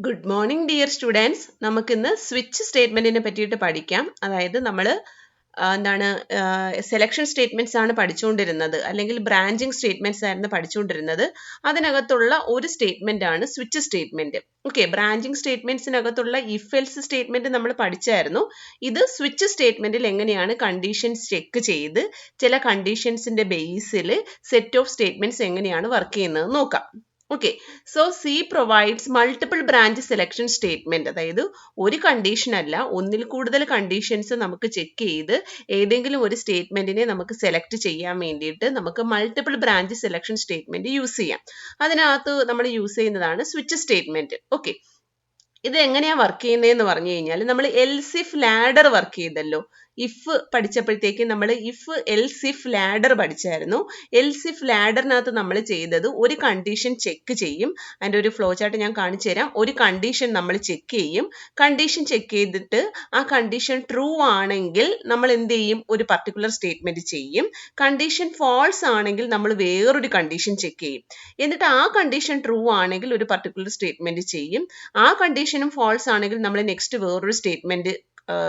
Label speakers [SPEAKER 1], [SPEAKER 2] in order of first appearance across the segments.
[SPEAKER 1] Good morning dear students. നമുക്കിന്ന് switch സ്റ്റേറ്റ്മെന്റിനെ പറ്റിയിട്ട് പഠിക്കാം. അതായത് നമ്മൾ സെലക്ഷൻ സ്റ്റേറ്റ്മെന്റ്സ് ആണ് പഠിച്ചുകൊണ്ടിരുന്നത്, അല്ലെങ്കിൽ ബ്രാഞ്ചിങ് സ്റ്റേറ്റ്മെന്റ്സ് ആയിരുന്നു പഠിച്ചുകൊണ്ടിരുന്നത്. അതിനകത്തുള്ള ഒരു സ്റ്റേറ്റ്മെന്റ് ആണ് സ്വിച്ച് സ്റ്റേറ്റ്മെന്റ്. ഓക്കെ, ബ്രാഞ്ചിങ് സ്റ്റേറ്റ്മെന്റ്സിനകത്തുള്ള ഇഫ് എൽസ് സ്റ്റേറ്റ്മെന്റ് നമ്മൾ പഠിച്ചായിരുന്നു. ഇത് സ്വിച്ച് സ്റ്റേറ്റ്മെന്റിൽ എങ്ങനെയാണ് കണ്ടീഷൻസ് ചെക്ക് ചെയ്ത് ചില കണ്ടീഷൻസിന്റെ ബേസിൽ സെറ്റ് ഓഫ് സ്റ്റേറ്റ്മെന്റ്സ് എങ്ങനെയാണ് വർക്ക് ചെയ്യുന്നത് നോക്കാം. Okay, so C provides multiple branch selection statement. അതായത് ഒരു കണ്ടീഷൻ അല്ല, ഒന്നിൽ കൂടുതൽ കണ്ടീഷൻസ് നമുക്ക് ചെക്ക് ചെയ്ത് ഏതെങ്കിലും ഒരു സ്റ്റേറ്റ്മെന്റിനെ നമുക്ക് സെലക്ട് ചെയ്യാൻ വേണ്ടിയിട്ട് നമുക്ക് multiple branch selection statement use ചെയ്യാം. അതിനകത്ത് നമ്മൾ യൂസ് ചെയ്യുന്നതാണ് സ്വിച്ച് സ്റ്റേറ്റ്മെന്റ്. ഓക്കെ, ഇത് എങ്ങനെയാ വർക്ക് ചെയ്യുന്നതെന്ന് പറഞ്ഞു കഴിഞ്ഞാൽ നമ്മൾ എൽസ് ഇഫ് ലാഡർ വർക്ക് ചെയ്തല്ലോ. ഇഫ് പഠിച്ചപ്പോഴത്തേക്ക് നമ്മൾ ഇഫ് എൽസ് ഇഫ് ലാഡർ പഠിച്ചായിരുന്നു. എൽസ് ഇഫ് ലാഡറിനകത്ത് നമ്മൾ ചെയ്തത് ഒരു കണ്ടീഷൻ ചെക്ക് ചെയ്യും. അതിൻ്റെ ഒരു ഫ്ലോ ചാർട്ട് ഞാൻ കാണിച്ചു തരാം. ഒരു കണ്ടീഷൻ നമ്മൾ ചെക്ക് ചെയ്യും. കണ്ടീഷൻ ചെക്ക് ചെയ്തിട്ട് ആ കണ്ടീഷൻ ട്രൂ ആണെങ്കിൽ നമ്മൾ എന്ത് ചെയ്യും? ഒരു പർട്ടിക്കുലർ സ്റ്റേറ്റ്മെന്റ് ചെയ്യും. കണ്ടീഷൻ ഫാൾസ് ആണെങ്കിൽ നമ്മൾ വേറൊരു കണ്ടീഷൻ ചെക്ക് ചെയ്യും. എന്നിട്ട് ആ കണ്ടീഷൻ ട്രൂ ആണെങ്കിൽ ഒരു പർട്ടിക്കുലർ സ്റ്റേറ്റ്മെന്റ് ചെയ്യും. ആ കണ്ടീഷനും ഫാൾസ് ആണെങ്കിൽ നമ്മൾ നെക്സ്റ്റ് വേറൊരു സ്റ്റേറ്റ്മെന്റ്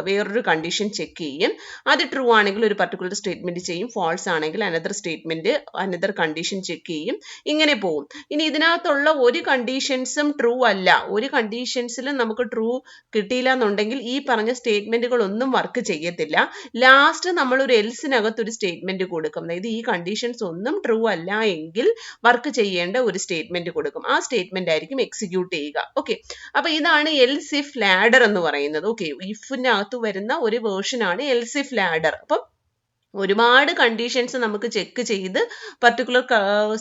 [SPEAKER 1] വേറൊരു കണ്ടീഷൻ ചെക്ക് ചെയ്യും. അത് ട്രൂ ആണെങ്കിൽ ഒരു പർട്ടിക്കുലർ സ്റ്റേറ്റ്മെന്റ് ചെയ്യും. ഫാൾസ് ആണെങ്കിൽ another statement another condition check ചെയ്യും. ഇങ്ങനെ പോകും. ഇനി ഇതിനകത്തുള്ള ഒരു കണ്ടീഷൻസും ട്രൂ അല്ല, ഒരു കണ്ടീഷൻസിലും നമുക്ക് ട്രൂ കിട്ടിയില്ല എന്നുണ്ടെങ്കിൽ ഈ പറഞ്ഞ സ്റ്റേറ്റ്മെന്റുകൾ ഒന്നും വർക്ക് ചെയ്യത്തില്ല. ലാസ്റ്റ് നമ്മൾ ഒരു എൽസിനകത്ത് ഒരു സ്റ്റേറ്റ്മെന്റ് കൊടുക്കും. അതായത് ഈ കണ്ടീഷൻസ് ഒന്നും ട്രൂ അല്ല എങ്കിൽ വർക്ക് ചെയ്യേണ്ട ഒരു സ്റ്റേറ്റ്മെന്റ് കൊടുക്കും. ആ സ്റ്റേറ്റ്മെന്റ് ആയിരിക്കും എക്സിക്യൂട്ട് ചെയ്യുക. ഓക്കെ, അപ്പൊ ഇതാണ് എൽസ് ഇഫ് ലാഡർ എന്ന് പറയുന്നത്. ഓക്കെ, ഇഫിനകത്ത് വരുന്ന ഒരു വേർഷൻ ആണ് എൽസ് ഇഫ് ലാഡർ. അപ്പം ഒരുപാട് കണ്ടീഷൻസ് നമുക്ക് ചെക്ക് ചെയ്ത് പർട്ടിക്കുലർ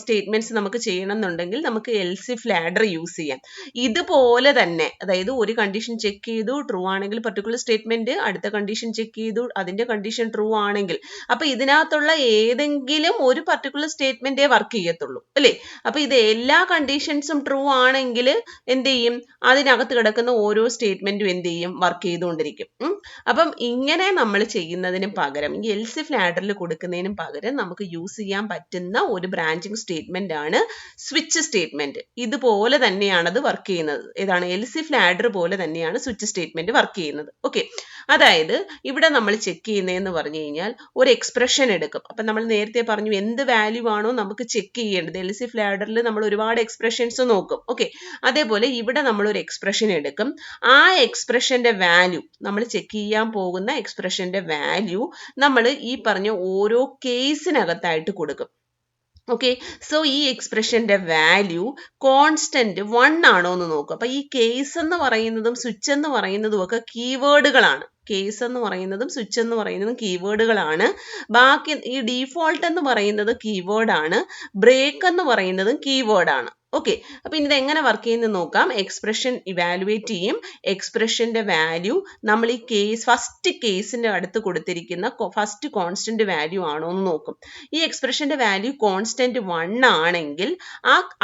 [SPEAKER 1] സ്റ്റേറ്റ്മെന്റ്സ് നമുക്ക് ചെയ്യണം എന്നുണ്ടെങ്കിൽ നമുക്ക് എൽസ് ഇഫ് ലാഡർ യൂസ് ചെയ്യാം. ഇതുപോലെ തന്നെ, അതായത് ഒരു കണ്ടീഷൻ ചെക്ക് ചെയ്തു, ട്രൂ ആണെങ്കിൽ പർട്ടിക്കുലർ സ്റ്റേറ്റ്മെന്റ്, അടുത്ത കണ്ടീഷൻ ചെക്ക് ചെയ്തു, അതിന്റെ കണ്ടീഷൻ ട്രൂ ആണെങ്കിൽ, അപ്പൊ ഇതിനകത്തുള്ള ഏതെങ്കിലും ഒരു പർട്ടിക്കുലർ സ്റ്റേറ്റ്മെന്റേ വർക്ക് ചെയ്യത്തുള്ളൂ അല്ലേ. അപ്പൊ ഇത് എല്ലാ കണ്ടീഷൻസും ട്രൂ ആണെങ്കിൽ എന്ത് ചെയ്യും? അതിനകത്ത് കിടക്കുന്ന ഓരോ സ്റ്റേറ്റ്മെന്റും എന്ത് ചെയ്യും? വർക്ക് ചെയ്തുകൊണ്ടിരിക്കും. അപ്പം ഇങ്ങനെ നമ്മൾ ചെയ്യുന്നതിന് പകരം, ഈ എൽസ് ഇഫ് ലാഡറിൽ കൊടുക്കുന്നതിനും പകരം നമുക്ക് യൂസ് ചെയ്യാൻ പറ്റുന്ന ഒരു ബ്രാഞ്ചിങ് സ്റ്റേറ്റ്മെന്റ് ആണ് സ്വിച്ച് സ്റ്റേറ്റ്മെന്റ്. ഇതുപോലെ തന്നെയാണ് അത് വർക്ക് ചെയ്യുന്നത്. ഏതാണ്? എൽസ് ഇഫ് ലാഡർ പോലെ തന്നെയാണ് സ്വിച്ച് സ്റ്റേറ്റ്മെന്റ് വർക്ക് ചെയ്യുന്നത്. ഓക്കെ, അതായത് ഇവിടെ നമ്മൾ ചെക്ക് ചെയ്യുന്നതെന്ന് പറഞ്ഞു കഴിഞ്ഞാൽ ഒരു എക്സ്പ്രഷൻ എടുക്കും. അപ്പൊ നമ്മൾ നേരത്തെ പറഞ്ഞു എന്ത് വാല്യൂ ആണോ നമുക്ക് ചെക്ക് ചെയ്യേണ്ടത്. എൽസ് ഇഫ് ലാഡറിൽ നമ്മൾ ഒരുപാട് എക്സ്പ്രഷൻസ് നോക്കും. ഓക്കെ, അതേപോലെ ഇവിടെ നമ്മൾ ഒരു എക്സ്പ്രഷൻ എടുക്കും. ആ എക്സ്പ്രഷന്റെ വാല്യൂ, നമ്മൾ ചെക്ക് ചെയ്യാൻ പോകുന്ന എക്സ്പ്രഷന്റെ വാല്യൂ നമ്മൾ ഈ പറഞ്ഞ ഓരോ കേസിനകത്തായിട്ട് കൊടുക്കും. ഓക്കെ, സോ ഈ എക്സ്പ്രഷന്റെ വാല്യൂ കോൺസ്റ്റന്റ് 1 ആണോ എന്ന് നോക്കും. അപ്പൊ ഈ കേസ് എന്ന് പറയുന്നതും സ്വിച്ച് എന്ന് പറയുന്നതും ഒക്കെ കീവേഡുകളാണ്. കേസ് എന്ന് പറയുന്നതും സ്വിച്ച് എന്ന് പറയുന്നതും കീവേഡുകളാണ്. ബാക്കി ഈ ഡീഫോൾട്ട് എന്ന് പറയുന്നത് കീവേഡ് ആണ്. ബ്രേക്ക് എന്ന് പറയുന്നതും കീവേഡ് ആണ്. ഓക്കെ, അപ്പൊ ഇനി ഇത് എങ്ങനെ വർക്ക് ചെയ്യുന്നത് നോക്കാം. എക്സ്പ്രഷൻ ഇവാലുവേറ്റ് ചെയ്യും. എക്സ്പ്രഷന്റെ വാല്യൂ നമ്മൾ ഈ കേസ് ഫസ്റ്റ് കേസിന്റെ അടുത്ത് കൊടുത്തിരിക്കുന്ന ഫസ്റ്റ് കോൺസ്റ്റന്റ് വാല്യൂ ആണോ എന്ന് നോക്കും. ഈ എക്സ്പ്രഷന്റെ വാല്യൂ കോൺസ്റ്റന്റ് 1 ആണെങ്കിൽ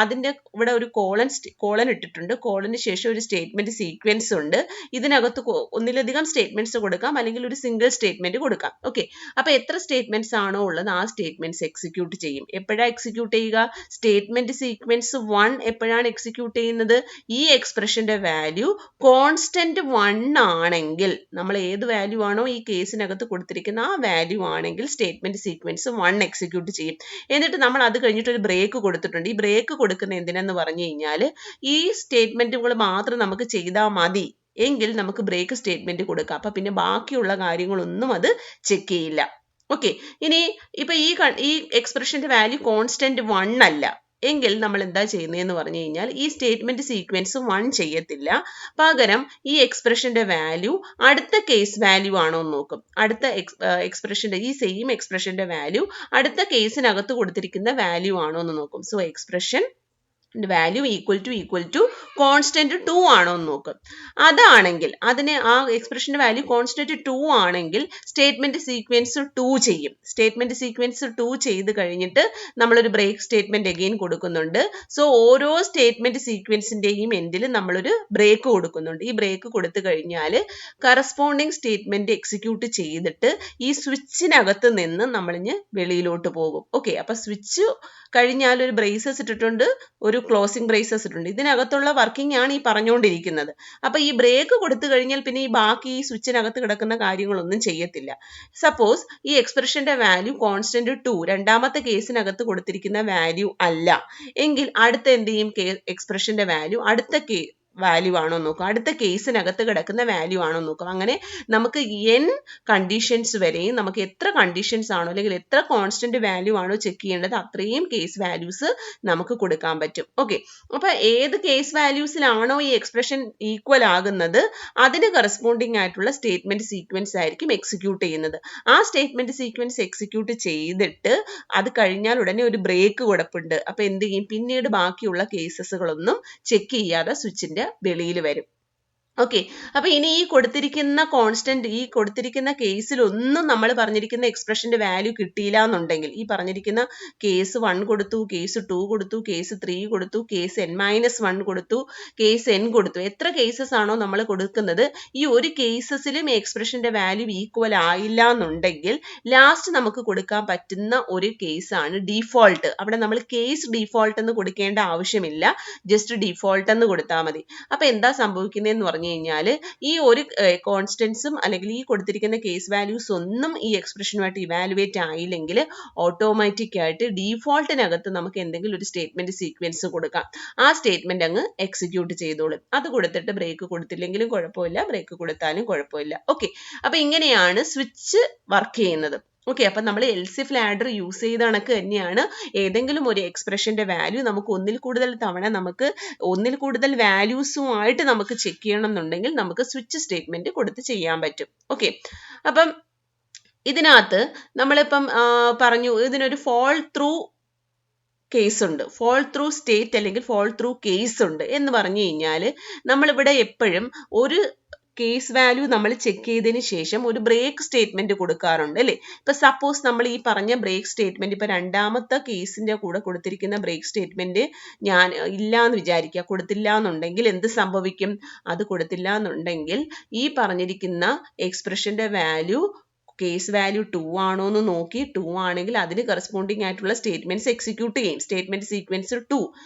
[SPEAKER 1] അതിന്റെ ഇവിടെ ഒരു കോളൻ ഇട്ടിട്ടുണ്ട്. കോളന് ശേഷം ഒരു സ്റ്റേറ്റ്മെന്റ് സീക്വൻസ് ഉണ്ട്. ഇതിനകത്ത് ഒന്നിലധികം സ്റ്റേറ്റ്മെന്റ്സ് കൊടുക്കാം, അല്ലെങ്കിൽ ഒരു സിംഗിൾ സ്റ്റേറ്റ്മെന്റ് കൊടുക്കാം. ഓക്കെ, അപ്പൊ എത്ര സ്റ്റേറ്റ്മെന്റ്സ് ആണോ ഉള്ളത് ആ സ്റ്റേറ്റ്മെന്റ്സ് എക്സിക്യൂട്ട് ചെയ്യും. എപ്പോഴാണ് എക്സിക്യൂട്ട് ചെയ്യുക? സ്റ്റേറ്റ്മെന്റ് സീക്വൻസ് 1 എപ്പോഴാണ് എക്സിക്യൂട്ട് ചെയ്യുന്നത്? ഈ എക്സ്പ്രഷന്റെ വാല്യൂ കോൺസ്റ്റന്റ് 1 ആണെങ്കിൽ, നമ്മൾ ഏത് വാല്യൂ ആണോ ഈ കേസിനകത്ത് കൊടുത്തിരിക്കുന്ന ആ വാല്യൂ ആണെങ്കിൽ സ്റ്റേറ്റ്മെന്റ് സീക്വൻസ് 1 എക്സിക്യൂട്ട് ചെയ്യും. എന്നിട്ട് നമ്മൾ അത് കഴിഞ്ഞിട്ട് ഒരു ബ്രേക്ക് കൊടുത്തിട്ടുണ്ട്. ഈ ബ്രേക്ക് കൊടുക്കുന്ന എന്തിനെന്ന് പറഞ്ഞു കഴിഞ്ഞാൽ ഈ സ്റ്റേറ്റ്മെന്റുകൾ മാത്രം നമുക്ക് ചെയ്താൽ മതി എങ്കിൽ നമുക്ക് ബ്രേക്ക് സ്റ്റേറ്റ്മെന്റ് കൊടുക്കാം. അപ്പൊ പിന്നെ ബാക്കിയുള്ള കാര്യങ്ങളൊന്നും അത് ചെക്ക് ചെയ്യില്ല. ഓക്കെ, ഇനി ഇപ്പൊ ഈ എക്സ്പ്രഷന്റെ വാല്യൂ കോൺസ്റ്റന്റ് 1 അല്ല എങ്കിൽ നമ്മൾ എന്താ ചെയ്യുന്നതെന്ന് പറഞ്ഞു കഴിഞ്ഞാൽ ഈ സ്റ്റേറ്റ്മെന്റ് സീക്വൻസ് 1 ചെയ്യത്തില്ല. പകരം ഈ എക്സ്പ്രഷന്റെ വാല്യൂ അടുത്ത കേസ് വാല്യൂ ആണോ എന്ന് നോക്കും. അടുത്ത എക്സ്പ്രഷന്റെ ഈ സെയിം എക്സ്പ്രഷന്റെ വാല്യൂ അടുത്ത കേസിനകത്ത് കൊടുത്തിരിക്കുന്ന വാല്യൂ ആണോ എന്ന് നോക്കും. So expression value equal to constant 2 ആണോ എന്ന് നോക്കും. അതാണെങ്കിൽ ആ എക്സ്പ്രഷന്റെ വാല്യൂ കോൺസ്റ്റന്റ് 2 ആണെങ്കിൽ സ്റ്റേറ്റ്മെന്റ് സീക്വൻസ് 2 ചെയ്യും. സ്റ്റേറ്റ്മെന്റ് സീക്വൻസ് 2 ചെയ്ത് കഴിഞ്ഞിട്ട് നമ്മളൊരു ബ്രേക്ക് സ്റ്റേറ്റ്മെന്റ് അഗെയിൻ കൊടുക്കുന്നുണ്ട്. സോ ഓരോ സ്റ്റേറ്റ്മെന്റ് സീക്വൻസിന്റെയും എൻഡിൽ നമ്മളൊരു ബ്രേക്ക് കൊടുക്കുന്നുണ്ട്. ഈ ബ്രേക്ക് കൊടുത്തു കഴിഞ്ഞാൽ കറസ്പോണ്ടിങ് സ്റ്റേറ്റ്മെന്റ് എക്സിക്യൂട്ട് ചെയ്തിട്ട് ഈ സ്വിച്ചിനകത്ത് നിന്ന് നമ്മളിഞ്ഞ് വെളിയിലോട്ട് പോകും. ഓക്കെ, അപ്പൊ സ്വിച്ച് കഴിഞ്ഞാൽ ഒരു ബ്രേസസ് ഇട്ടിട്ടുണ്ട്, ഒരു ഒരു ക്ലോസിംഗ് ബ്രേസസ് ഇട്ടുണ്ട്. ഇതിനകത്തുള്ള വർക്കിംഗ് ആണ് ഈ പറഞ്ഞുകൊണ്ടിരിക്കുന്നത്. അപ്പൊ ഈ ബ്രേക്ക് കൊടുത്തു കഴിഞ്ഞാൽ പിന്നെ ഈ ബാക്കി ഈ സ്വിച്ചിനകത്ത് കിടക്കുന്ന കാര്യങ്ങളൊന്നും ചെയ്യത്തില്ല. സപ്പോസ് ഈ എക്സ്പ്രഷന്റെ വാല്യൂ കോൺസ്റ്റന്റ് 2 രണ്ടാമത്തെ കേസിനകത്ത് കൊടുത്തിരിക്കുന്ന വാല്യൂ അല്ല എങ്കിൽ അടുത്ത എന്ത് ചെയ്യും? എക്സ്പ്രഷന്റെ വാല്യൂ അടുത്ത വാല്യൂ ആണോ നോക്കുക, അടുത്ത കേസിനകത്ത് കിടക്കുന്ന വാല്യൂ ആണോ നോക്കുക. അങ്ങനെ നമുക്ക് n കണ്ടീഷൻസ് വരെയും നമുക്ക് എത്ര കണ്ടീഷൻസ് ആണോ അല്ലെങ്കിൽ എത്ര കോൺസ്റ്റന്റ് വാല്യൂ ആണോ ചെക്ക് ചെയ്യേണ്ടത് അത്രയും കേസ് വാല്യൂസ് നമുക്ക് കൊടുക്കാൻ പറ്റും. ഓക്കെ, അപ്പൊ ഏത് കേസ് വാല്യൂസിലാണോ ഈ എക്സ്പ്രഷൻ ഈക്വൽ ആകുന്നത് അതിന് കറസ്പോണ്ടിങ് ആയിട്ടുള്ള സ്റ്റേറ്റ്മെന്റ് സീക്വൻസ് ആയിരിക്കും എക്സിക്യൂട്ട് ചെയ്യുന്നത്. ആ സ്റ്റേറ്റ്മെന്റ് സീക്വൻസ് എക്സിക്യൂട്ട് ചെയ്തിട്ട് അത് കഴിഞ്ഞാൽ ഉടനെ ഒരു ബ്രേക്ക് കൊടുപ്പുണ്ട്. അപ്പൊ എന്ത് ചെയ്യും? പിന്നീട് ബാക്കിയുള്ള കേസസുകളൊന്നും ചെക്ക് ചെയ്യാതെ സ്വിച്ചിന്റെ വെളിയിൽ വരും. ഓക്കെ, അപ്പൊ ഇനി ഈ കൊടുത്തിരിക്കുന്ന കോൺസ്റ്റന്റ് ഈ കൊടുത്തിരിക്കുന്ന കേസിലൊന്നും നമ്മൾ പറഞ്ഞിരിക്കുന്ന എക്സ്പ്രഷന്റെ വാല്യൂ കിട്ടിയില്ല എന്നുണ്ടെങ്കിൽ, ഈ പറഞ്ഞിരിക്കുന്ന കേസ് 1 കൊടുത്തു, കേസ് 2 കൊടുത്തു, കേസ് 3 കൊടുത്തു, കേസ് n-1 കൊടുത്തു, കേസ് n കൊടുത്തു, എത്ര കേസസ് ആണോ നമ്മൾ കൊടുക്കുന്നത് ഈ ഒരു കേസസിലും എക്സ്പ്രഷന്റെ വാല്യൂ ഈക്വൽ ആയില്ല എന്നുണ്ടെങ്കിൽ ലാസ്റ്റ് നമുക്ക് കൊടുക്കാൻ പറ്റുന്ന ഒരു കേസാണ് ഡീഫോൾട്ട്. അവിടെ നമ്മൾ കേസ് ഡീഫോൾട്ട് എന്ന് കൊടുക്കേണ്ട ആവശ്യമില്ല, ജസ്റ്റ് ഡീഫോൾട്ട് എന്ന് കൊടുത്താൽ മതി. അപ്പൊ എന്താ സംഭവിക്കുന്നതെന്ന് പറഞ്ഞു കഴിഞ്ഞാൽ ഈ ഒരു കോൺസ്റ്റൻസും അല്ലെങ്കിൽ ഈ കൊടുത്തിരിക്കുന്ന കേസ് വാല്യൂസ് ഒന്നും ഈ എക്സ്പ്രഷനുമായിട്ട് ഇവാലുവേറ്റ് ആയില്ലെങ്കിൽ ഓട്ടോമാറ്റിക് ആയിട്ട് ഡീഫോൾട്ടിനകത്ത് നമുക്ക് എന്തെങ്കിലും ഒരു സ്റ്റേറ്റ്മെന്റ് സീക്വൻസ് കൊടുക്കാം. ആ സ്റ്റേറ്റ്മെന്റ് അങ്ങ് എക്സിക്യൂട്ട് ചെയ്തോളും. അത് കൊടുത്തിട്ട് ബ്രേക്ക് കൊടുത്തില്ലെങ്കിലും കുഴപ്പമില്ല, ബ്രേക്ക് കൊടുത്താലും കുഴപ്പമില്ല. ഓക്കെ, അപ്പൊ ഇങ്ങനെയാണ് സ്വിച്ച് വർക്ക് ചെയ്യുന്നത്. ഓക്കെ, അപ്പൊ നമ്മൾ എൽസിഫ് ലാഡർ യൂസ് ചെയ്ത കണക്ക് തന്നെയാണ് ഏതെങ്കിലും ഒരു എക്സ്പ്രഷന്റെ വാല്യൂ നമുക്ക് ഒന്നിൽ കൂടുതൽ തവണ നമുക്ക് ഒന്നിൽ കൂടുതൽ വാല്യൂസുമായിട്ട് നമുക്ക് ചെക്ക് ചെയ്യണം എന്നുണ്ടെങ്കിൽ നമുക്ക് സ്വിച്ച് സ്റ്റേറ്റ്മെന്റ് കൊടുത്ത് ചെയ്യാൻ പറ്റും. ഓക്കെ, അപ്പം ഇതിനകത്ത് നമ്മളിപ്പം പറഞ്ഞു ഇതിനൊരു ഫോൾ ത്രൂ കേസ് ഉണ്ട്, ഫോൾ ത്രൂ സ്റ്റേറ്റ് അല്ലെങ്കിൽ ഫോൾ ത്രൂ കേസ് ഉണ്ട് എന്ന് പറഞ്ഞു കഴിഞ്ഞാൽ നമ്മളിവിടെ എപ്പോഴും ഒരു കേസ് വാല്യൂ നമ്മൾ ചെക്ക് ചെയ്തതിന് ശേഷം ഒരു ബ്രേക്ക് സ്റ്റേറ്റ്മെന്റ് കൊടുക്കാറുണ്ട് അല്ലേ. ഇപ്പൊ സപ്പോസ് നമ്മൾ ഈ പറഞ്ഞ ബ്രേക്ക് സ്റ്റേറ്റ്മെന്റ് ഇപ്പൊ രണ്ടാമത്തെ കേസിന്റെ കൂടെ കൊടുത്തിരിക്കുന്ന ബ്രേക്ക് സ്റ്റേറ്റ്മെന്റ് ഞാൻ ഇല്ല എന്ന് വിചാരിക്കുക, കൊടുത്തില്ല എന്നുണ്ടെങ്കിൽ എന്ത് സംഭവിക്കും? അത് കൊടുത്തില്ല എന്നുണ്ടെങ്കിൽ ഈ പറഞ്ഞിരിക്കുന്ന എക്സ്പ്രഷന്റെ വാല്യൂ കേസ് വാല്യൂ 2 ആണോ എന്ന് നോക്കി 2 ആണെങ്കിൽ അതിന് കറസ്പോണ്ടിങ് ആയിട്ടുള്ള സ്റ്റേറ്റ്മെന്റ്സ് എക്സിക്യൂട്ട് ചെയ്യും. സ്റ്റേറ്റ്മെന്റ് സീക്വൻസ് 2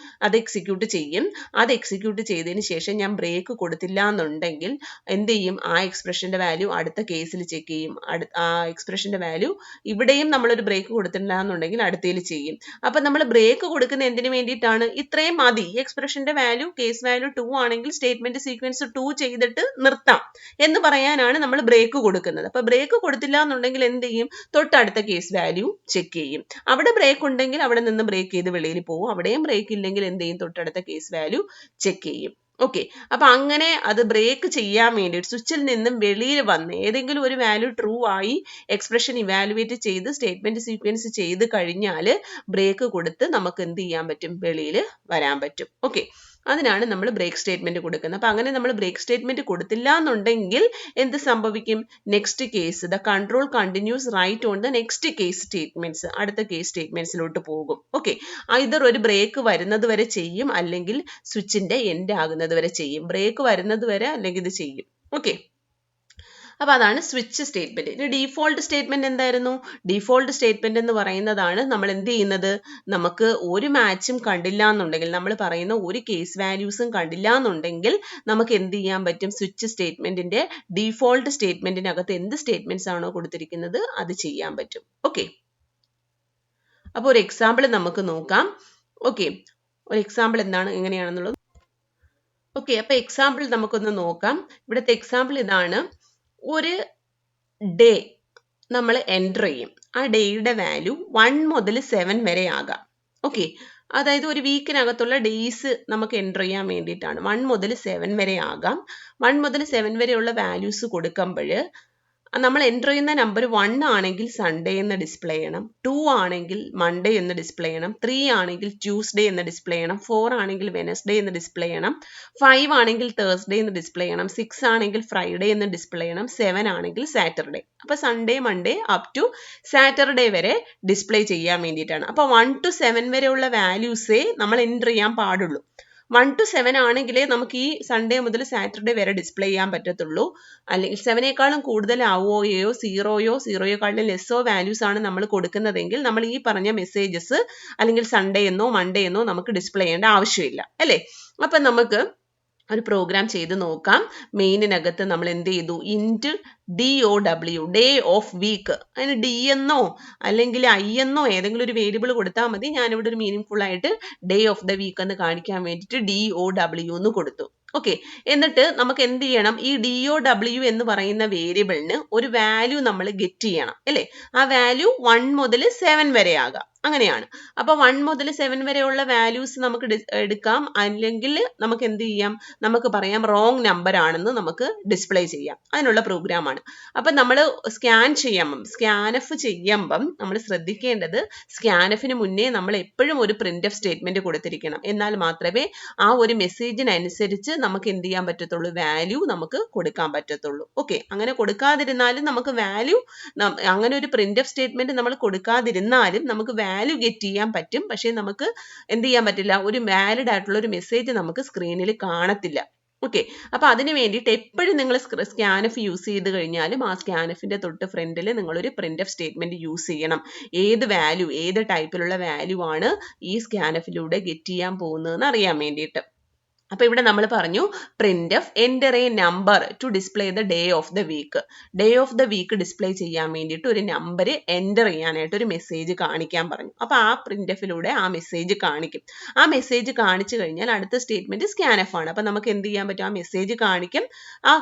[SPEAKER 1] അത് എക്സിക്യൂട്ട് ചെയ്യും. അത് എക്സിക്യൂട്ട് ചെയ്തതിന് ശേഷം ഞാൻ ബ്രേക്ക് കൊടുത്തില്ല എന്നുണ്ടെങ്കിൽ എന്ത് ചെയ്യും? ആ എക്സ്പ്രഷന്റെ വാല്യൂ അടുത്ത കേസിൽ ചെക്ക് ചെയ്യും. ആ എക്സ്പ്രഷന്റെ വാല്യൂ ഇവിടെയും നമ്മളൊരു ബ്രേക്ക് കൊടുത്തില്ല എന്നുണ്ടെങ്കിൽ അടുത്തതിൽ ചെയ്യും. അപ്പൊ നമ്മൾ ബ്രേക്ക് കൊടുക്കുന്ന എന്തിനു വേണ്ടിയിട്ടാണ്? ഇത്രയും മതി, ഈ എക്സ്പ്രഷന്റെ വാല്യൂ കേസ് വാല്യൂ 2 ആണെങ്കിൽ സ്റ്റേറ്റ്മെന്റ് സീക്വൻസ് 2 ചെയ്തിട്ട് നിർത്താം എന്ന് പറയാനാണ് നമ്മൾ ബ്രേക്ക് കൊടുക്കുന്നത്. അപ്പൊ ബ്രേക്ക് കൊടുത്തില്ല എന്നുണ്ടെങ്കിൽ എന്ത് ചെയ്യും? തൊട്ടടുത്ത കേസ് വാല്യൂ ചെക്ക് ചെയ്യും. അവിടെ ബ്രേക്ക് ഉണ്ടെങ്കിൽ അവിടെ നിന്ന് ബ്രേക്ക് ചെയ്ത് വെളിയിൽ പോകും. അവിടെയും ബ്രേക്ക് ഇല്ലെങ്കിൽ എന്ത് ചെയ്യും? തൊട്ടടുത്ത കേസ് വാല്യൂ ചെക്ക് ചെയ്യും. ഓക്കെ, അപ്പൊ അങ്ങനെ അത് ബ്രേക്ക് ചെയ്യാൻ വേണ്ടിയിട്ട് സ്വിച്ചിൽ നിന്നും വെളിയിൽ വന്ന് ഏതെങ്കിലും ഒരു വാല്യൂ ട്രൂ ആയി എക്സ്പ്രഷൻ ഇവാലുവേറ്റ് ചെയ്ത് സ്റ്റേറ്റ്മെന്റ് സീക്വൻസ് ചെയ്ത് കഴിഞ്ഞാൽ ബ്രേക്ക് കൊടുത്ത് നമുക്ക് എന്ത് ചെയ്യാൻ പറ്റും? വെളിയിൽ വരാൻ പറ്റും. ഓക്കെ, അതിനാണ് നമ്മൾ ബ്രേക്ക് സ്റ്റേറ്റ്മെന്റ് കൊടുക്കുന്നത്. അപ്പൊ അങ്ങനെ നമ്മൾ ബ്രേക്ക് സ്റ്റേറ്റ്മെന്റ് കൊടുത്തില്ല എന്നുണ്ടെങ്കിൽ എന്ത് സംഭവിക്കും? Next case the control continues right on the next case statements, അടുത്ത കേസ് സ്റ്റേറ്റ്മെന്റ്സിലോട്ട് പോകും. ഓക്കെ, ഐദർ ഒരു ബ്രേക്ക് വരുന്നത് വരെ ചെയ്യും അല്ലെങ്കിൽ സ്വിച്ചിന്റെ എൻഡ് ആകുന്നത് വരെ ചെയ്യും. ബ്രേക്ക് വരുന്നത് വരെ അല്ലെങ്കിൽ ഇത് ചെയ്യും. ഓക്കെ, അപ്പൊ അതാണ് സ്വിച്ച് സ്റ്റേറ്റ്മെന്റ്. ഇനി ഡീഫോൾട്ട് സ്റ്റേറ്റ്മെന്റ് എന്തായിരുന്നു? ഡീഫോൾട്ട് സ്റ്റേറ്റ്മെന്റ് എന്ന് പറയുന്നതാണ് നമ്മൾ എന്ത് ചെയ്യുന്നത്? നമുക്ക് ഒരു മാച്ചും കണ്ടില്ല എന്നുണ്ടെങ്കിൽ, നമ്മൾ പറയുന്ന ഒരു കേസ് വാല്യൂസും കണ്ടില്ല എന്നുണ്ടെങ്കിൽ നമുക്ക് എന്ത് ചെയ്യാൻ പറ്റും? സ്വിച്ച് സ്റ്റേറ്റ്മെന്റിന്റെ ഡീഫോൾട്ട് സ്റ്റേറ്റ്മെന്റിനകത്ത് എന്ത് സ്റ്റേറ്റ്മെന്റ്സ് ആണോ കൊടുത്തിരിക്കുന്നത് അത് ചെയ്യാൻ പറ്റും. ഓക്കെ, അപ്പൊ ഒരു എക്സാമ്പിൾ നമുക്ക് നോക്കാം. ഓക്കെ, ഒരു എക്സാമ്പിൾ എന്താണ് എങ്ങനെയാണെന്നുള്ളത്. ഓക്കെ, അപ്പൊ എക്സാമ്പിൾ നമുക്കൊന്ന് നോക്കാം. ഇവിടുത്തെ എക്സാമ്പിൾ ഇതാണ്. ഒരു ഡേ നമ്മൾ എൻ്റർ ചെയ്യും. ആ ഡേയുടെ വാല്യൂ 1 മുതൽ 7 വരെ ആകാം. ഓക്കെ, അതായത് ഒരു വീക്കിനകത്തുള്ള ഡേയ്സ് നമുക്ക് എൻ്റർ ചെയ്യാൻ വേണ്ടിയിട്ടാണ്. 1 മുതൽ 7 വരെ ആകാം. 1 മുതൽ 7 വരെയുള്ള വാല്യൂസ് കൊടുക്കുമ്പോൾ നമ്മൾ എൻ്റർ ചെയ്യുന്ന നമ്പർ 1 ആണെങ്കിൽ സൺഡേ എന്ന് ഡിസ്പ്ലേ ചെയ്യണം, 2 ആണെങ്കിൽ മൺഡേ എന്ന് ഡിസ്പ്ലേ ചെയ്യണം, 3 ആണെങ്കിൽ ട്യൂസ്ഡേ എന്ന് ഡിസ്പ്ലേ ചെയ്യണം, 4 ആണെങ്കിൽ വെനസ്ഡേ എന്ന് ഡിസ്പ്ലേ ചെയ്യണം, 5 ആണെങ്കിൽ തേഴ്സ്ഡേ എന്ന് ഡിസ്പ്ലേ ചെയ്യണം, 6 ആണെങ്കിൽ ഫ്രൈഡേ എന്ന് ഡിസ്പ്ലേ ചെയ്യണം, 7 ആണെങ്കിൽ സാറ്റർഡേ. അപ്പൊ Sunday Monday up to Saturday വരെ ഡിസ്പ്ലേ ചെയ്യാൻ വേണ്ടിയിട്ടാണ്. അപ്പൊ 1 to 7 വരെയുള്ള വാല്യൂസേ നമ്മൾ എൻ്റർ ചെയ്യാൻ പാടുള്ളൂ. 1 to 7 ആണെങ്കിലേ നമുക്ക് ഈ സൺഡേ മുതൽ സാറ്റർഡേ വരെ ഡിസ്പ്ലേ ചെയ്യാൻ പറ്റത്തുള്ളൂ. അല്ലെങ്കിൽ 7നേക്കാളും കൂടുതലാവുകയോ സീറോയെക്കാളും ലെസ്സോ വാല്യൂസ് ആണ് നമ്മൾ കൊടുക്കുന്നതെങ്കിൽ നമ്മൾ ഈ പറഞ്ഞ മെസ്സേജസ് അല്ലെങ്കിൽ സൺഡേ എന്നോ മൺഡേ എന്നോ നമുക്ക് ഡിസ്പ്ലേ ചെയ്യേണ്ട ആവശ്യമില്ല അല്ലേ. അപ്പൊ നമുക്ക് ഒരു പ്രോഗ്രാം ചെയ്ത് നോക്കാം. മെയിനിനകത്ത് നമ്മൾ എന്ത് ചെയ്തു, ഇൻറ്റ് DOW ഡേ ഓഫ് വീക്ക്, അതിന് ഡി എന്നോ അല്ലെങ്കിൽ ഐ എന്നോ ഏതെങ്കിലും ഒരു വേരിയബിൾ കൊടുത്താൽ മതി. ഞാനിവിടെ ഒരു മീനിങ് ഫുൾ ആയിട്ട് ഡേ ഓഫ് ദ വീക്ക് എന്ന് കാണിക്കാൻ വേണ്ടിയിട്ട് DOW എന്ന് കൊടുത്തു. ഓക്കെ, എന്നിട്ട് നമുക്ക് എന്ത് ചെയ്യണം, ഈ DOW എന്ന് പറയുന്ന വേരിയബിളിന് ഒരു വാല്യൂ നമ്മൾ ഗെറ്റ് ചെയ്യണം അല്ലേ. ആ വാല്യൂ 1 മുതൽ 7 വരെ ആകാം, അങ്ങനെയാണ്. അപ്പൊ 1 മുതൽ 7 വരെയുള്ള വാല്യൂസ് നമുക്ക് എടുക്കാം, അല്ലെങ്കിൽ നമുക്ക് എന്ത് ചെയ്യാം, നമുക്ക് പറയാം റോങ് നമ്പർ ആണെന്ന് നമുക്ക് ഡിസ്പ്ലേ ചെയ്യാം. അതിനുള്ള പ്രോഗ്രാമാണ്. അപ്പൊ നമ്മൾ സ്കാൻഎഫ് ചെയ്യുമ്പം നമ്മൾ ശ്രദ്ധിക്കേണ്ടത്, സ്കാൻഎഫിന് മുന്നേ നമ്മൾ എപ്പോഴും ഒരു പ്രിന്റ്എഫ് സ്റ്റേറ്റ്മെന്റ് കൊടുത്തിരിക്കണം. എന്നാൽ മാത്രമേ ആ ഒരു മെസ്സേജിനനുസരിച്ച് നമുക്ക് എന്ത് ചെയ്യാൻ പറ്റത്തുള്ളൂ, വാല്യൂ നമുക്ക് കൊടുക്കാൻ പറ്റത്തുള്ളൂ. ഓക്കെ, അങ്ങനെ കൊടുക്കാതിരുന്നാലും നമുക്ക് വാല്യൂ, അങ്ങനെ ഒരു പ്രിന്റ്എഫ് സ്റ്റേറ്റ്മെന്റ് നമ്മൾ കൊടുക്കാതിരുന്നാലും നമുക്ക് വാല്യൂ ഗെറ്റ് ചെയ്യാൻ പറ്റും. പക്ഷെ നമുക്ക് എന്ത് ചെയ്യാൻ പറ്റില്ല, ഒരു വാലിഡ് ആയിട്ടുള്ള ഒരു മെസ്സേജ് നമുക്ക് സ്ക്രീനിൽ കാണത്തില്ല. ഓക്കെ, അപ്പൊ അതിന് വേണ്ടിയിട്ട് എപ്പോഴും നിങ്ങൾ സ്കാൻഎഫ് യൂസ് ചെയ്ത് കഴിഞ്ഞാലും ആ സ്കാൻഎഫിന്റെ തൊട്ട് ഫ്രണ്ടിൽ നിങ്ങളൊരു പ്രിന്റ്എഫ് സ്റ്റേറ്റ്മെന്റ് യൂസ് ചെയ്യണം. ഏത് വാല്യൂ, ഏത് ടൈപ്പിലുള്ള വാല്യൂ ആണ് ഈ സ്കാൻഎഫിലൂടെ ഗെറ്റ് ചെയ്യാൻ പോകുന്നതെന്ന് അറിയാൻ വേണ്ടിയിട്ട്. അപ്പൊ ഇവിടെ നമ്മൾ പറഞ്ഞു printf enter a number to display the day of the week. Day of the week display ചെയ്യാൻ വേണ്ടിയിട്ട് ഒരു നമ്പർ എൻ്റർ ചെയ്യാനായിട്ട് ഒരു മെസ്സേജ് കാണിക്കാൻ പറഞ്ഞു. അപ്പൊ ആ പ്രിന്റ്എഫിലൂടെ ആ മെസ്സേജ് കാണിക്കും. ആ മെസ്സേജ് കാണിച്ചു കഴിഞ്ഞാൽ അടുത്ത സ്റ്റേറ്റ്മെന്റ് സ്കാൻഎഫ് ആണ്. അപ്പൊ നമുക്ക് എന്ത് ചെയ്യാൻ പറ്റും, ആ മെസ്സേജ് കാണിക്കും. ആ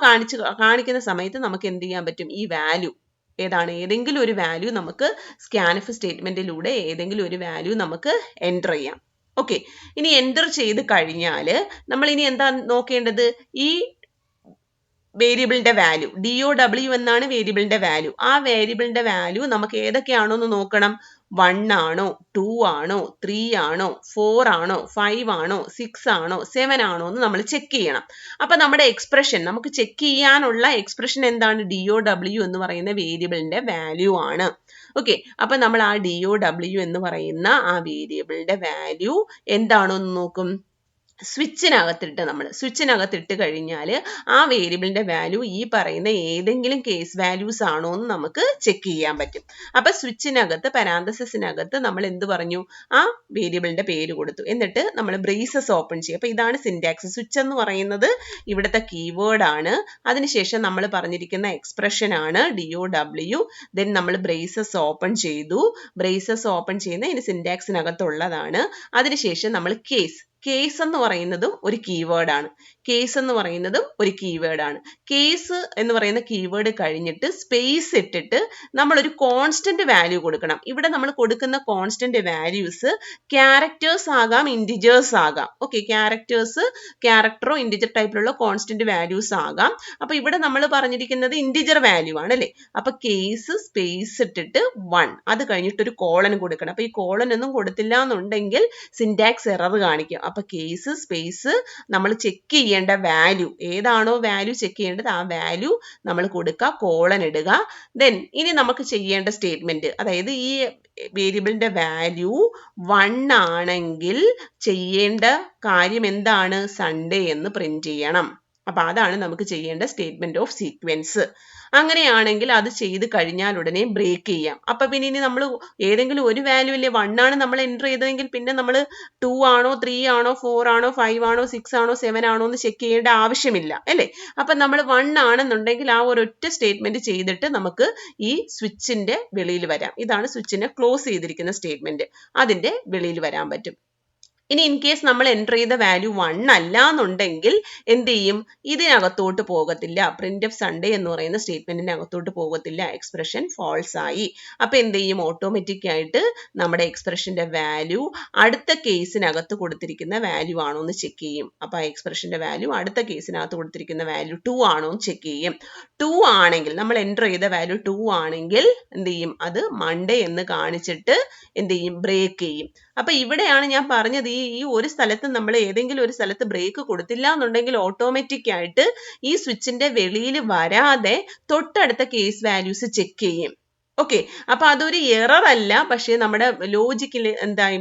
[SPEAKER 1] കാണിക്കുന്ന സമയത്ത് നമുക്ക് എന്ത് ചെയ്യാൻ പറ്റും, ഈ വാല്യൂ ഏതാണ്, ഏതെങ്കിലും ഒരു വാല്യൂ നമുക്ക് സ്കാൻഎഫ് സ്റ്റേറ്റ്മെന്റിലൂടെ ഏതെങ്കിലും ഒരു വാല്യൂ നമുക്ക് എൻ്റർ ചെയ്യാം. ഓക്കെ, ഇനി എൻ്റർ ചെയ്ത് കഴിഞ്ഞാൽ നമ്മൾ ഇനി എന്താ നോക്കേണ്ടത്, ഈ വേരിയബിളിന്റെ വാല്യൂ DOW എന്നാണ് വേരിയബിളിന്റെ വാല്യൂ. ആ വേരിയബിളിന്റെ വാല്യൂ നമുക്ക് ഏതൊക്കെയാണോ എന്ന് നോക്കണം. 1 ആണോ, 2 ആണോ, 3 ആണോ, 4 ആണോ, 5 ആണോ, 6 ആണോ, 7 ആണോ എന്ന് നമ്മൾ ചെക്ക് ചെയ്യണം. അപ്പൊ നമ്മുടെ എക്സ്പ്രഷൻ, നമുക്ക് ചെക്ക് ചെയ്യാനുള്ള എക്സ്പ്രഷൻ എന്താണ്, DOW എന്ന് പറയുന്ന വേരിയബിളിന്റെ വാല്യൂ ആണ്. ഓക്കെ, അപ്പൊ നമ്മൾ ആ DOW എന്ന് പറയുന്ന ആ വേരിയബിളിന്റെ വാല്യൂ എന്താണോ എന്ന് നോക്കും. സ്വിച്ചിനകത്തിട്ട് കഴിഞ്ഞാൽ ആ വേരിയബിളിന്റെ വാല്യൂ ഈ പറയുന്ന ഏതെങ്കിലും കേസ് വാല്യൂസ് ആണോ എന്ന് നമുക്ക് ചെക്ക് ചെയ്യാൻ പറ്റും. അപ്പൊ സ്വിച്ചിനകത്ത് പാരാന്തസിസിനകത്ത് നമ്മൾ എന്ത് പറഞ്ഞു, ആ വേരിയബിളിന്റെ പേര് കൊടുത്തു. എന്നിട്ട് നമ്മൾ ബ്രേസസ് ഓപ്പൺ ചെയ്യും. അപ്പൊ ഇതാണ് സിന്റാക്സ്. സ്വിച്ച് എന്ന് പറയുന്നത് ഇവിടുത്തെ കീവേഡ് ആണ്. അതിനുശേഷം നമ്മൾ പറഞ്ഞിരിക്കുന്ന എക്സ്പ്രഷൻ ആണ് DOW. ദെൻ നമ്മൾ ബ്രേസസ് ഓപ്പൺ ചെയ്തു. ബ്രേസസ് ഓപ്പൺ ചെയ്യുന്ന ഇനി സിന്റാക്സിനകത്തുള്ളതാണ്. അതിനുശേഷം നമ്മൾ കേസ് എന്ന് പറയുന്നതും ഒരു കീവേഡ് ആണ്. കേസ് എന്ന് പറയുന്ന കീവേഡ് കഴിഞ്ഞിട്ട് സ്പേസ് ഇട്ടിട്ട് നമ്മൾ ഒരു കോൺസ്റ്റന്റ് വാല്യൂ കൊടുക്കണം. ഇവിടെ നമ്മൾ കൊടുക്കുന്ന കോൺസ്റ്റന്റ് വാല്യൂസ് ക്യാരക്ടേഴ്സ് ആകാം, ഇൻറ്റിജേഴ്സ് ആകാം. ഓക്കെ, ക്യാരക്ടറോ ഇൻറ്റിജർ ടൈപ്പിലുള്ള കോൺസ്റ്റന്റ് വാല്യൂസ് ആകാം. അപ്പൊ ഇവിടെ നമ്മൾ പറഞ്ഞിരിക്കുന്നത് ഇൻറ്റിജർ വാല്യൂ ആണ് അല്ലേ. അപ്പൊ കേസ് സ്പേസ് ഇട്ടിട്ട് 1, അത് കഴിഞ്ഞിട്ട് ഒരു കോളൻ കൊടുക്കണം. അപ്പൊ ഈ കോളൻ ഒന്നും കൊടുത്തില്ല എന്നുണ്ടെങ്കിൽ സിന്റാക്സ് എറർ കാണിക്കും. അപ്പൊ കേസ് സ്പേസ് നമ്മൾ ചെക്ക് ചെയ്യേണ്ട വാല്യൂ ഏതാണോ വാല്യൂ ചെക്ക് ചെയ്യേണ്ടത് ആ വാല്യൂ നമ്മൾ കൊടുക്കുക, കോളൻ ഇടുക. ദെൻ ഇനി നമുക്ക് ചെയ്യേണ്ട സ്റ്റേറ്റ്മെന്റ്, അതായത് ഈ വേരിയബിളിന്റെ വാല്യൂ 1 ആണെങ്കിൽ ചെയ്യേണ്ട കാര്യം എന്താണ്, സൺഡേ എന്ന് പ്രിന്റ് ചെയ്യണം. അപ്പൊ അതാണ് നമുക്ക് ചെയ്യേണ്ട സ്റ്റേറ്റ്മെന്റ് ഓഫ് സീക്വൻസ്. അങ്ങനെയാണെങ്കിൽ അത് ചെയ്ത് കഴിഞ്ഞാൽ ഉടനെ ബ്രേക്ക് ചെയ്യാം. അപ്പൊ പിന്നെ ഇനി നമ്മൾ ഏതെങ്കിലും ഒരു വാല്യൂ അല്ലേ 1 ആണ് നമ്മൾ എൻ്റർ ചെയ്തതെങ്കിൽ പിന്നെ നമ്മൾ 2 ആണോ 3 ആണോ 4 ആണോ 5 ആണോ 6 ആണോ 7 ആണോ എന്ന് ചെക്ക് ചെയ്യേണ്ട ആവശ്യമില്ല അല്ലേ. അപ്പൊ നമ്മൾ 1 ആണെന്നുണ്ടെങ്കിൽ ആ ഒരൊറ്റ സ്റ്റേറ്റ്മെന്റ് ചെയ്തിട്ട് നമുക്ക് ഈ സ്വിച്ചിന്റെ വെളിയിൽ വരാം. ഇതാണ് സ്വിച്ചിനെ ക്ലോസ് ചെയ്തിരിക്കുന്ന സ്റ്റേറ്റ്മെന്റ്, അതിന്റെ വെളിയിൽ വരാൻ പറ്റും. ഇനി ഇൻ കേസ് നമ്മൾ എൻ്റർ ചെയ്ത വാല്യൂ 1 അല്ല എന്നുണ്ടെങ്കിൽ എന്ത് ചെയ്യും, ഇതിനകത്തോട്ട് പോകത്തില്ല. പ്രിന്റ്എഫ് സൺഡേ എന്ന് പറയുന്ന സ്റ്റേറ്റ്മെന്റിന് അകത്തോട്ട് പോകത്തില്ല, എക്സ്പ്രഷൻ ഫാൾസ് ആയി. അപ്പൊ എന്ത് ചെയ്യും, ഓട്ടോമാറ്റിക് ആയിട്ട് നമ്മുടെ എക്സ്പ്രഷന്റെ വാല്യൂ അടുത്ത കേസിനകത്ത് കൊടുത്തിരിക്കുന്ന വാല്യൂ ആണോ എന്ന് ചെക്ക് ചെയ്യും. അപ്പൊ ആ എക്സ്പ്രഷന്റെ വാല്യൂ അടുത്ത കേസിനകത്ത് കൊടുത്തിരിക്കുന്ന വാല്യൂ 2 ആണോ എന്ന് ചെക്ക് ചെയ്യും. 2 ആണെങ്കിൽ, നമ്മൾ എൻ്റർ ചെയ്ത വാല്യൂ 2 ആണെങ്കിൽ എന്ത് ചെയ്യും, അത് മൺഡേ എന്ന് കാണിച്ചിട്ട് എന്ത് ചെയ്യും, ബ്രേക്ക് ചെയ്യും. അപ്പൊ ഇവിടെയാണ് ഞാൻ പറഞ്ഞത്, ഈ ഒരു സ്ഥലത്ത് നമ്മൾ ഏതെങ്കിലും ഒരു സ്ഥലത്ത് ബ്രേക്ക് കൊടുത്തില്ല എന്നുണ്ടെങ്കിൽ ഓട്ടോമാറ്റിക് ആയിട്ട് ഈ സ്വിച്ചിന്റെ വെളിയിൽ വരാതെ തൊട്ടടുത്ത കേസ് വാല്യൂസ് ചെക്ക് ചെയ്യും. ഓക്കെ, അപ്പൊ അതൊരു എറർ അല്ല, പക്ഷേ നമ്മുടെ ലോജിക്കിൽ എന്തായി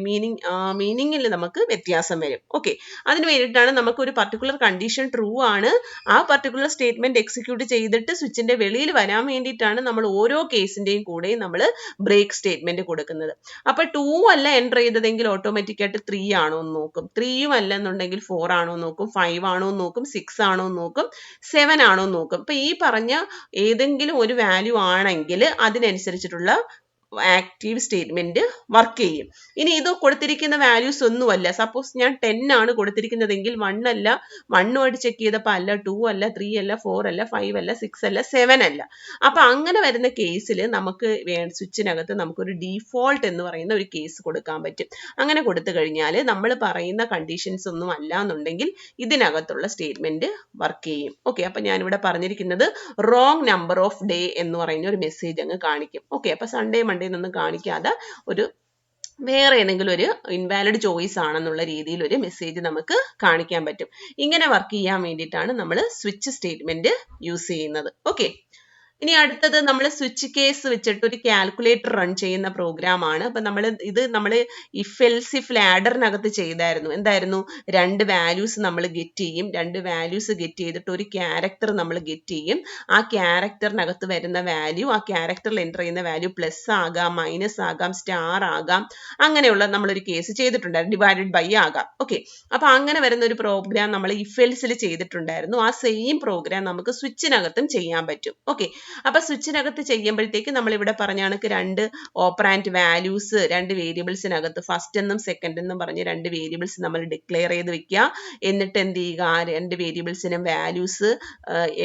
[SPEAKER 1] മീനിങ്ങിൽ നമുക്ക് വ്യത്യാസം വരും. ഓക്കെ, അതിന് വേണ്ടിയിട്ടാണ് നമുക്ക് ഒരു പർട്ടിക്കുലർ കണ്ടീഷൻ ട്രൂ ആണ്, ആ പർട്ടിക്കുലർ സ്റ്റേറ്റ്മെന്റ് എക്സിക്യൂട്ട് ചെയ്തിട്ട് സ്വിച്ചിന്റെ വെളിയിൽ വരാൻ വേണ്ടിയിട്ടാണ് നമ്മൾ ഓരോ കേസിന്റെയും കൂടെ നമ്മൾ ബ്രേക്ക് സ്റ്റേറ്റ്മെന്റ് കൊടുക്കുന്നത്. അപ്പൊ 2 അല്ല എൻ്റർ ചെയ്തതെങ്കിൽ ഓട്ടോമാറ്റിക് ആയിട്ട് 3 ആണോ എന്ന് നോക്കും, 3 അല്ല എന്നുണ്ടെങ്കിൽ 4 ആണോ എന്ന് നോക്കും, 5 ആണോ എന്ന് നോക്കും, 6 ആണോ എന്ന് നോക്കും, 7 ആണോ എന്ന് നോക്കും. അപ്പൊ ഈ പറഞ്ഞ ഏതെങ്കിലും ഒരു വാല്യൂ ആണെങ്കിൽ അതിനനുസരിച്ചിട്ടുള്ള ആക്റ്റീവ് സ്റ്റേറ്റ്മെന്റ് വർക്ക് ചെയ്യും. ഇനി ഇത് കൊടുത്തിരിക്കുന്ന വാല്യൂസ് ഒന്നുമല്ല, സപ്പോസ് ഞാൻ 10 ആണ് കൊടുത്തിരിക്കുന്നതെങ്കിൽ 1 അല്ല, 1 ചെക്ക് ചെയ്തപ്പോൾ അല്ല, 2 അല്ല, 3 അല്ല, 4 അല്ല, 5 അല്ല, 6 അല്ല, 7 അല്ല. അപ്പൊ അങ്ങനെ വരുന്ന കേസിൽ നമുക്ക് സ്വിച്ചിനകത്ത് നമുക്കൊരു ഡീഫോൾട്ട് എന്ന് പറയുന്ന ഒരു കേസ് കൊടുക്കാൻ പറ്റും. അങ്ങനെ കൊടുത്തു കഴിഞ്ഞാൽ നമ്മൾ പറയുന്ന കണ്ടീഷൻസ് ഒന്നും അല്ല എന്നുണ്ടെങ്കിൽ ഇതിനകത്തുള്ള സ്റ്റേറ്റ്മെന്റ് വർക്ക് ചെയ്യും. ഓക്കെ, അപ്പൊ ഞാനിവിടെ പറഞ്ഞിരിക്കുന്നത് റോങ് നമ്പർ ഓഫ് ഡേ എന്ന് പറയുന്ന ഒരു മെസ്സേജ് അങ്ങ് കാണിക്കും. ഓക്കെ, അപ്പൊ സൺഡേ മൺഡേ എന്നൊന്നും കാണിക്കാതെ ഒരു വേറെ ഏതെങ്കിലും ഒരു ഇൻവാലിഡ് ചോയ്സ് ആണെന്നുള്ള രീതിയിൽ ഒരു മെസ്സേജ് നമുക്ക് കാണിക്കാൻ പറ്റും. ഇങ്ങനെ വർക്ക് ചെയ്യാൻ വേണ്ടിയിട്ടാണ് നമ്മൾ സ്വിച്ച് സ്റ്റേറ്റ്മെന്റ് യൂസ് ചെയ്യുന്നത്. ഓക്കെ, ഇനി അടുത്തത് നമ്മൾ സ്വിച്ച് കേസ് വെച്ചിട്ട് ഒരു കാൽക്കുലേറ്റർ റൺ ചെയ്യുന്ന പ്രോഗ്രാം ആണ്. അപ്പൊ നമ്മൾ ഇഫ് എൽസ് ഇഫ് ലാഡറിനകത്ത് ചെയ്തായിരുന്നു. എന്തായിരുന്നു, 2 വാല്യൂസ് നമ്മൾ ഗെറ്റ് ചെയ്യും, 2 വാല്യൂസ് ഗെറ്റ് ചെയ്തിട്ട് ഒരു ക്യാരക്ടർ നമ്മൾ ഗെറ്റ് ചെയ്യും. ആ ക്യാരക്ടറിനകത്ത് വരുന്ന വാല്യൂ, ആ ക്യാരക്ടറിൽ എൻ്റർ ചെയ്യുന്ന വാല്യൂ പ്ലസ് ആകാം, മൈനസ് ആകാം, സ്റ്റാർ ആകാം, അങ്ങനെയുള്ള നമ്മളൊരു കേസ് ചെയ്തിട്ടുണ്ടായിരുന്നു, ഡിവൈഡഡ് ബൈ ആകാം. ഓക്കെ, അപ്പൊ അങ്ങനെ വരുന്ന ഒരു പ്രോഗ്രാം നമ്മൾ ഇഫ് എൽസിൽ ചെയ്തിട്ടുണ്ടായിരുന്നു. ആ സെയിം പ്രോഗ്രാം നമുക്ക് സ്വിച്ചിനകത്തും ചെയ്യാൻ പറ്റും. ഓക്കെ, അപ്പൊ സ്വിച്ചിനകത്ത് ചെയ്യുമ്പോഴത്തേക്ക് നമ്മൾ ഇവിടെ പറഞ്ഞ കണക്ക് 2 ഓപ്പറാൻഡ് വാല്യൂസ് 2 വേരിയബിൾസിനകത്ത് ഫസ്റ്റ് എന്നും സെക്കൻഡ് എന്നും പറഞ്ഞ് 2 വേരിയബിൾസ് നമ്മൾ ഡിക്ലെയർ ചെയ്ത് വെക്കുക. എന്നിട്ട് എന്ത് ചെയ്യുക, 2 വേരിയബിൾസിനും വാല്യൂസ്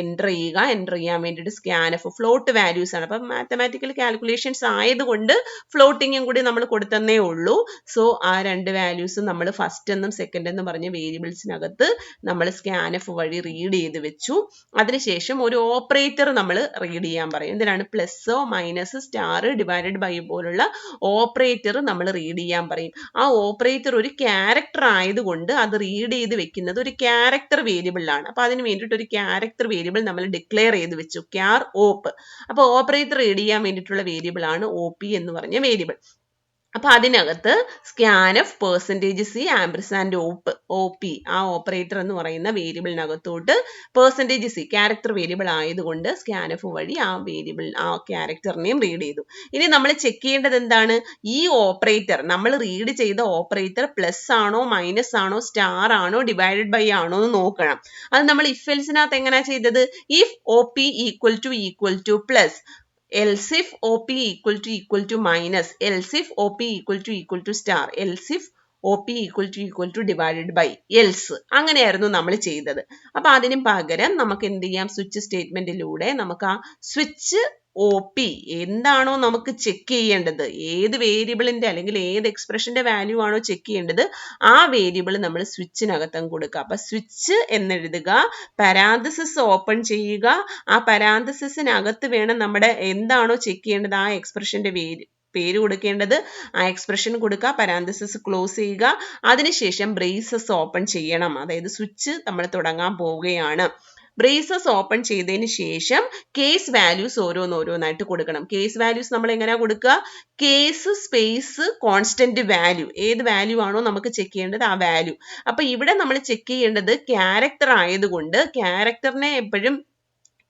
[SPEAKER 1] എൻ്റർ ചെയ്യുക. എൻ്റർ ചെയ്യാൻ വേണ്ടിയിട്ട് സ്കാൻഎഫ് ഫ്ലോട്ട് വാല്യൂസ് ആണ്. അപ്പം മാത്തമാറ്റിക്കൽ കാൽക്കുലേഷൻസ് ആയതുകൊണ്ട് ഫ്ലോട്ടിങ്ങും കൂടി നമ്മൾ കൊടുത്തന്നേ ഉള്ളൂ. സോ ആ 2 വാല്യൂസ് നമ്മൾ ഫസ്റ്റ് എന്നും സെക്കൻഡ് എന്നും പറഞ്ഞ വേരിയബിൾസിനകത്ത് നമ്മൾ സ്കാൻഎഫ് വഴി റീഡ് ചെയ്ത് വെച്ചു. അതിനുശേഷം ഒരു ഓപ്പറേറ്റർ നമ്മൾ റീഡ് ചെയ്യാൻ പറയും. എന്തിനാണ്, പ്ലസ്സോ മൈനസ് സ്റ്റാർ ഡിവൈഡഡ് ബൈ പോലുള്ള ഓപ്പറേറ്റർ നമ്മൾ റീഡ് ചെയ്യാൻ പറയും. ആ ഓപ്പറേറ്റർ ഒരു ക്യാരക്ടർ ആയതുകൊണ്ട് അത് റീഡ് ചെയ്ത് വെക്കുന്നത് ഒരു ക്യാരക്ടർ വേരിയബിളിലാണ്. അപ്പൊ അതിന് വേണ്ടിയിട്ട് ഒരു ക്യാരക്ടർ വേരിയബിൾ നമ്മൾ ഡിക്ലെയർ ചെയ്ത് വെച്ചു, ക്യാർ ഓപ്പ്. അപ്പൊ ഓപ്പറേറ്റർ റീഡ് ചെയ്യാൻ വേണ്ടിയിട്ടുള്ള വേരിയബിൾ ആണ് OP എന്ന് പറഞ്ഞ വേരിയബിൾ. അപ്പൊ അതിനകത്ത് സ്കാൻഎഫ് %C ആംപർസാൻഡ് OP ആ ഓപ്പറേറ്റർ എന്ന് പറയുന്ന വേരിയബിളിനകത്തോട്ട് %C ക്യാരക്ടർ വേരിയബിൾ ആയതുകൊണ്ട് സ്കാൻഎഫ് വഴി ആ വേരിയബിൾ ആ ക്യാരക്ടറിനെയും റീഡ് ചെയ്തു. ഇനി നമ്മൾ ചെക്ക് ചെയ്യേണ്ടത് എന്താണ്, ഈ ഓപ്പറേറ്റർ നമ്മൾ റീഡ് ചെയ്ത ഓപ്പറേറ്റർ പ്ലസ് ആണോ മൈനസ് ആണോ സ്റ്റാർ ആണോ ഡിവൈഡഡ് ബൈ ആണോ എന്ന് നോക്കണം. അത് നമ്മൾ ഇഫ് എൽസിനകത്ത് എങ്ങനെയാ ചെയ്തത്, if OP equal two plus, else if OP equal to minus, else if OP equal to star, else if OP equal to divided by else, അങ്ങനെയായിരുന്നു നമ്മൾ ചെയ്തത്. അപ്പൊ അതിന് പകരം നമുക്ക് എന്ത് ചെയ്യാം, സ്വിച്ച് സ്റ്റേറ്റ്മെന്റിലൂടെ നമുക്ക് ആ സ്വിച്ച് OP എന്താണോ നമുക്ക് ചെക്ക് ചെയ്യേണ്ടത്, ഏത് വേരിയബിളിന്റെ അല്ലെങ്കിൽ ഏത് എക്സ്പ്രഷന്റെ വാല്യൂ ആണോ ചെക്ക് ചെയ്യേണ്ടത്, ആ വേരിയബിൾ നമ്മൾ സ്വിച്ചിനകത്തും കൊടുക്കുക. അപ്പൊ സ്വിച്ച് എന്നെഴുതുക, പാരാന്തസിസ് ഓപ്പൺ ചെയ്യുക, ആ പാരാന്തസിസിനകത്ത് വേണം നമ്മുടെ എന്താണോ ചെക്ക് ചെയ്യേണ്ടത് ആ എക്സ്പ്രഷന്റെ പേര് കൊടുക്കേണ്ടത്, ആ എക്സ്പ്രഷൻ കൊടുക്കുക, പാരാന്തസിസ് ക്ലോസ് ചെയ്യുക. അതിനുശേഷം ബ്രേസസ് ഓപ്പൺ ചെയ്യണം, അതായത് സ്വിച്ച് നമ്മൾ തുടങ്ങാൻ പോവുകയാണ്. ബ്രേസസ് ഓപ്പൺ ചെയ്തതിന് ശേഷം കേസ് വാല്യൂസ് ഓരോന്നായിട്ട് കൊടുക്കണം. കേസ് വാല്യൂസ് നമ്മൾ എങ്ങനെയാ കൊടുക്കുക, കേസ് സ്പേസ് കോൺസ്റ്റന്റ് വാല്യൂ, ഏത് വാല്യൂ ആണോ നമുക്ക് ചെക്ക് ചെയ്യേണ്ടത് ആ വാല്യൂ. അപ്പൊ ഇവിടെ നമ്മൾ ചെക്ക് ചെയ്യേണ്ടത് ക്യാരക്ടർ ആയതുകൊണ്ട് ക്യാരക്ടറിനെ എപ്പോഴും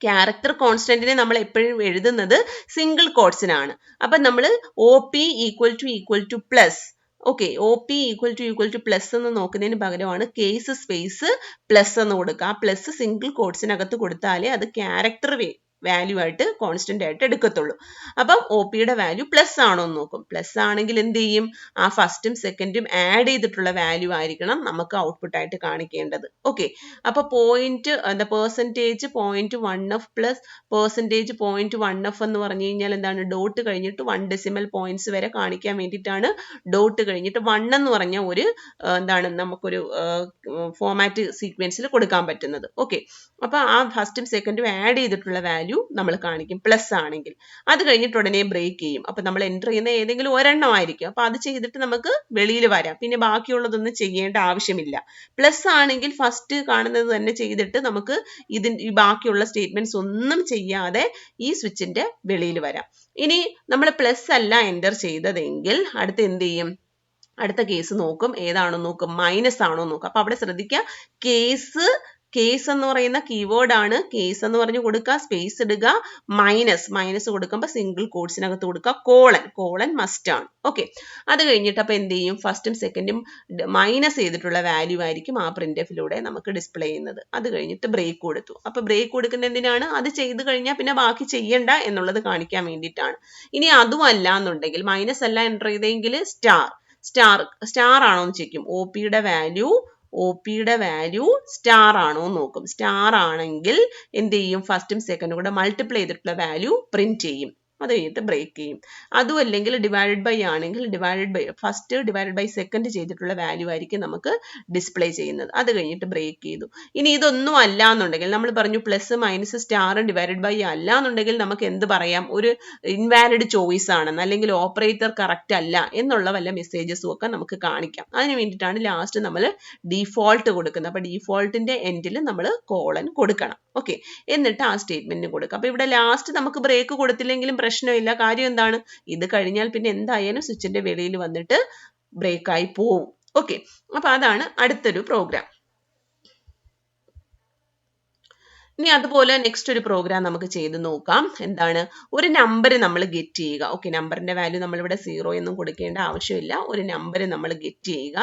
[SPEAKER 1] ക്യാരക്ടർ കോൺസ്റ്റന്റിനെ നമ്മൾ എപ്പോഴും എഴുതുന്നത് സിംഗിൾ കോട്ട്സിനാണ്. അപ്പൊ നമ്മൾ OP equal two plus, okay, OP equal two plus എന്ന് നോക്കുന്നതിന് പകരമാണ് കേസ് സ്പേസ് പ്ലസ് എന്ന് കൊടുക്കുക. ആ പ്ലസ് സിംഗിൾ കോട്ട്സിനകത്ത് കൊടുത്താലേ അത് ക്യാരക്ടർ വാല്യൂ ആയിട്ട് കോൺസ്റ്റന്റ് ആയിട്ട് എടുക്കത്തുള്ളൂ. അപ്പം OPയുടെ വാല്യൂ പ്ലസ് ആണോ എന്ന് നോക്കും. പ്ലസ് ആണെങ്കിൽ എന്ത് ചെയ്യും, ആ ഫസ്റ്റും സെക്കൻഡും ആഡ് ചെയ്തിട്ടുള്ള വാല്യൂ ആയിരിക്കണം നമുക്ക് ഔട്ട്പുട്ട് ആയിട്ട് കാണിക്കേണ്ടത്. ഓക്കെ, അപ്പൊ percentage 0.1f plus percentage 0.1f എന്ന് പറഞ്ഞു കഴിഞ്ഞാൽ എന്താണ്, ഡോട്ട് കഴിഞ്ഞിട്ട് 1 ഡെസിമൽ പോയിന്റ്സ് വരെ കാണിക്കാൻ വേണ്ടിയിട്ടാണ് ഡോട്ട് കഴിഞ്ഞിട്ട് 1 എന്ന് പറഞ്ഞ ഒരു എന്താണ് നമുക്കൊരു ഫോമാറ്റ് സീക്വൻസിൽ കൊടുക്കാൻ പറ്റുന്നത്. ഓക്കെ, അപ്പൊ ആ ഫസ്റ്റും സെക്കൻഡും ആഡ് ചെയ്തിട്ടുള്ള വാല്യൂ വാല്യൂ നമ്മൾ കാണിക്കും പ്ലസ് ആണെങ്കിൽ. അത് കഴിഞ്ഞിട്ട് ഉടനെ ബ്രേക്ക് ചെയ്യും. അപ്പൊ നമ്മൾ എൻ്റർ ചെയ്യുന്ന ഏതെങ്കിലും ഒരെണ്ണം ആയിരിക്കും. അപ്പൊ അത് ചെയ്തിട്ട് നമുക്ക് വെളിയിൽ വരാം. പിന്നെ ബാക്കിയുള്ളതൊന്നും ചെയ്യേണ്ട ആവശ്യമില്ല. പ്ലസ് ആണെങ്കിൽ ഫസ്റ്റ് കാണുന്നത് തന്നെ ചെയ്തിട്ട് നമുക്ക് ഈ ബാക്കിയുള്ള സ്റ്റേറ്റ്മെന്റ്സ് ഒന്നും ചെയ്യാതെ ഈ സ്വിച്ചിന്റെ വെളിയിൽ വരാം. ഇനി നമ്മൾ പ്ലസ് അല്ല എൻ്റർ ചെയ്തതെങ്കിൽ അടുത്ത് എന്ത് ചെയ്യും? അടുത്ത കേസ് നോക്കും. ഏതാണോ നോക്കും? മൈനസ് ആണോ നോക്കും. അപ്പൊ അവിടെ ശ്രദ്ധിക്കുക, കേസ് എന്ന് പറയുന്ന കീവേഡ് ആണ്. കേസ് എന്ന് പറഞ്ഞു കൊടുക്കുക, സ്പേസ് ഇടുക, മൈനസ് കൊടുക്കുമ്പോൾ സിംഗിൾ കോട്സിനകത്ത് കൊടുക്കുക, കോളൻ മസ്റ്റ് ആണ്. ഓക്കെ, അത് കഴിഞ്ഞിട്ട് അപ്പൊ എന്ത് ചെയ്യും? ഫസ്റ്റും സെക്കൻഡും മൈനസ് ചെയ്തിട്ടുള്ള വാല്യൂ ആയിരിക്കും ആ പ്രിന്റ്എഫിലൂടെ നമുക്ക് ഡിസ്പ്ലേ ചെയ്യുന്നത്. അത് കഴിഞ്ഞിട്ട് ബ്രേക്ക് കൊടുത്തു. അപ്പൊ ബ്രേക്ക് കൊടുക്കുന്ന എന്തിനാണ്? അത് ചെയ്ത് കഴിഞ്ഞാൽ പിന്നെ ബാക്കി ചെയ്യണ്ട എന്നുള്ളത് കാണിക്കാൻ വേണ്ടിയിട്ടാണ്. ഇനി അതും അല്ല എന്നുണ്ടെങ്കിൽ, മൈനസ് അല്ല എൻ്റർ ചെയ്തെങ്കിൽ സ്റ്റാർ ആണോ എന്ന് ചെക്കും. ഒ പിയുടെ വാല്യൂ സ്റ്റാർ ആണോ എന്ന് നോക്കും. സ്റ്റാർ ആണെങ്കിൽ എന്ത് ചെയ്യും? ഫസ്റ്റും സെക്കൻഡും കൂടെ മൾട്ടിപ്ലൈ ചെയ്തിട്ടുള്ള വാല്യൂ പ്രിന്റ് ചെയ്യും. അത് കഴിഞ്ഞിട്ട് ബ്രേക്ക് ചെയ്യും. അതും അല്ലെങ്കിൽ ഡിവൈഡഡ് ബൈ ആണെങ്കിൽ ഫസ്റ്റ് ഡിവൈഡഡ് ബൈ സെക്കൻഡ് ചെയ്തിട്ടുള്ള വാല്യൂ ആയിരിക്കും നമുക്ക് ഡിസ്പ്ലേ ചെയ്യുന്നത്. അത് കഴിഞ്ഞിട്ട് ബ്രേക്ക് ചെയ്തു. ഇനി ഇതൊന്നും അല്ല എന്നുണ്ടെങ്കിൽ, നമ്മൾ പറഞ്ഞു പ്ലസ് മൈനസ് സ്റ്റാറും ഡിവൈഡഡ് ബൈ അല്ല എന്നുണ്ടെങ്കിൽ നമുക്ക് എന്ത് പറയാം? ഒരു ഇൻവാലിഡ് ചോയ്സ് ആണെന്ന്, അല്ലെങ്കിൽ ഓപ്പറേറ്റർ കറക്റ്റ് അല്ല എന്നുള്ള വല്ല മെസ്സേജസും ഒക്കെ നമുക്ക് കാണിക്കാം. അതിന് വേണ്ടിയിട്ടാണ് ലാസ്റ്റ് നമ്മൾ ഡീഫോൾട്ട് കൊടുക്കുന്നത്. അപ്പൊ ഡീഫോൾട്ടിന്റെ എൻഡിൽ നമ്മൾ കോളൻ കൊടുക്കണം. ഓക്കെ, എന്നിട്ട് ആ സ്റ്റേറ്റ്മെന്റിന് കൊടുക്കാം. അപ്പൊ ഇവിടെ ലാസ്റ്റ് നമുക്ക് ബ്രേക്ക് കൊടുത്തില്ലെങ്കിലും പ്രശ്നമില്ല. കാര്യം എന്താണ്? ഇത് കഴിഞ്ഞാൽ പിന്നെ എന്തായാലും സ്വിച്ചിന്റെ വെളിയിൽ വന്നിട്ട് ബ്രേക്ക് ആയി പോവും. ഓക്കെ, അപ്പൊ അതാണ് അടുത്തൊരു പ്രോഗ്രാം. ഇനി അതുപോലെ നെക്സ്റ്റ് ഒരു പ്രോഗ്രാം നമുക്ക് ചെയ്ത് നോക്കാം. എന്താണ്? ഒരു നമ്പർ നമ്മൾ ഗെറ്റ് ചെയ്യുക. ഓക്കെ, നമ്പറിന്റെ വാല്യൂ നമ്മളിവിടെ 0 എന്നും കൊടുക്കേണ്ട ആവശ്യമില്ല. ഒരു നമ്പർ നമ്മൾ ഗെറ്റ് ചെയ്യുക.